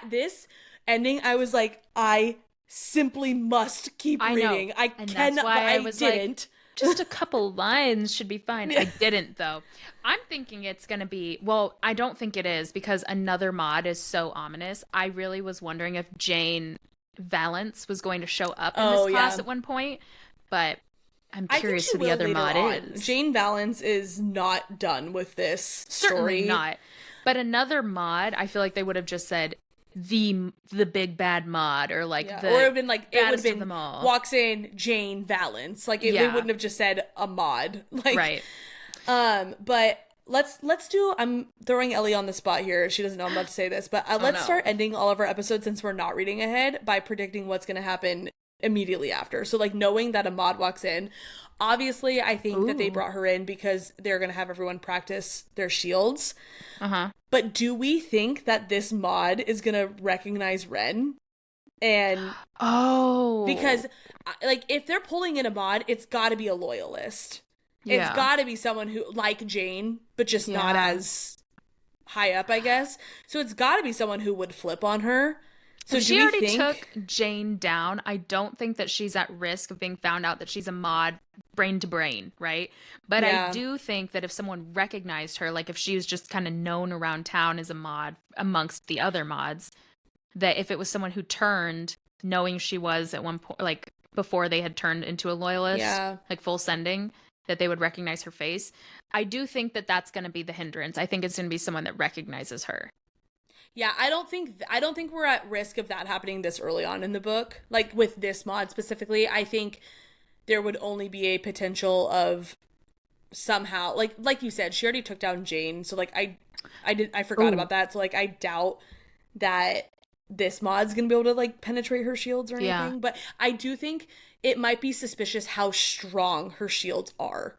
This ending, I was like, I simply must keep reading. I cannot, but I didn't. Like, just a couple lines should be fine. I didn't, though. I'm thinking it's going to be, well, I don't think it is, because another mod is so ominous. I really was wondering if Jane Valance was going to show up in this class at one point, but I'm curious who the other mod is. Jane Valance is not done with this story. Certainly not. But another mod, I feel like they would have just said the big bad mod, or like the, or it would have been like, it would have been them all. Walks in Jane Valance. Like it wouldn't have just said a mod. Like, right. But let's do, I'm throwing Ellie on the spot here. She doesn't know I'm about to say this, but let's start ending all of our episodes, since we're not reading ahead, by predicting what's going to happen immediately after. So like knowing that a mod walks in, obviously I think that they brought her in because they're going to have everyone practice their shields. But do we think that this mod is going to recognize Ren? And because like if they're pulling in a mod, it's got to be a loyalist. It's got to be someone who like Jane, but just not as high up, I guess. So it's got to be someone who would flip on her. So if she already took Jane down, I don't think that she's at risk of being found out that she's a mod brain to brain, right? But I do think that if someone recognized her, like if she was just kind of known around town as a mod amongst the other mods, that if it was someone who turned knowing she was at one point, like before they had turned into a loyalist, like full sending, that they would recognize her face. I do think that that's going to be the hindrance. I think it's going to be someone that recognizes her. Yeah, I don't think we're at risk of that happening this early on in the book. Like with this mod specifically, I think there would only be a potential of somehow, like you said, she already took down Jane. So like I forgot about that. So like I doubt that this mod's gonna be able to like penetrate her shields or anything. But I do think it might be suspicious how strong her shields are,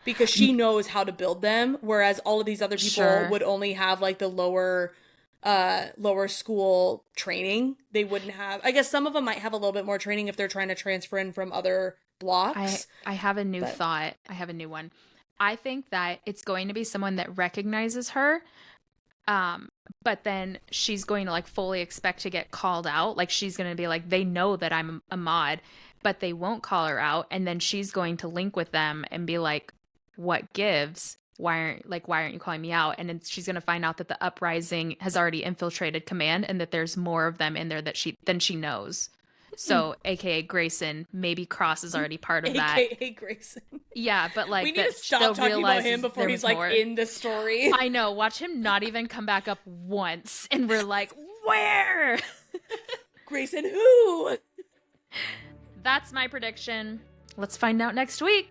because she knows how to build them, whereas all of these other people would only have like the lower school training. They wouldn't have, I guess some of them might have a little bit more training if they're trying to transfer in from other blocks. I have a new thought. I have a new one. I think that it's going to be someone that recognizes her, but then she's going to like fully expect to get called out. Like she's going to be like, they know that I'm a mod, but they won't call her out. And then she's going to link with them and be like, what gives? Why aren't you calling me out? And then she's going to find out that the uprising has already infiltrated command and that there's more of them in there than she knows. So AKA Grayson, maybe Cross is already part of that. AKA Grayson. Yeah, but like we need to stop talking about him before he's like in the story. I know. Watch him not even come back up once and we're like, where? Grayson who? That's my prediction. Let's find out next week.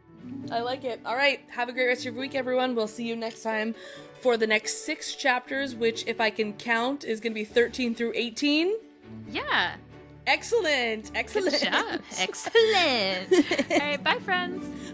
I like it. All right. Have a great rest of your week, everyone. We'll see you next time for the next 6 chapters, which, if I can count, is going to be 13 through 18. Yeah. Excellent. Good job. Excellent. All right. Bye, friends.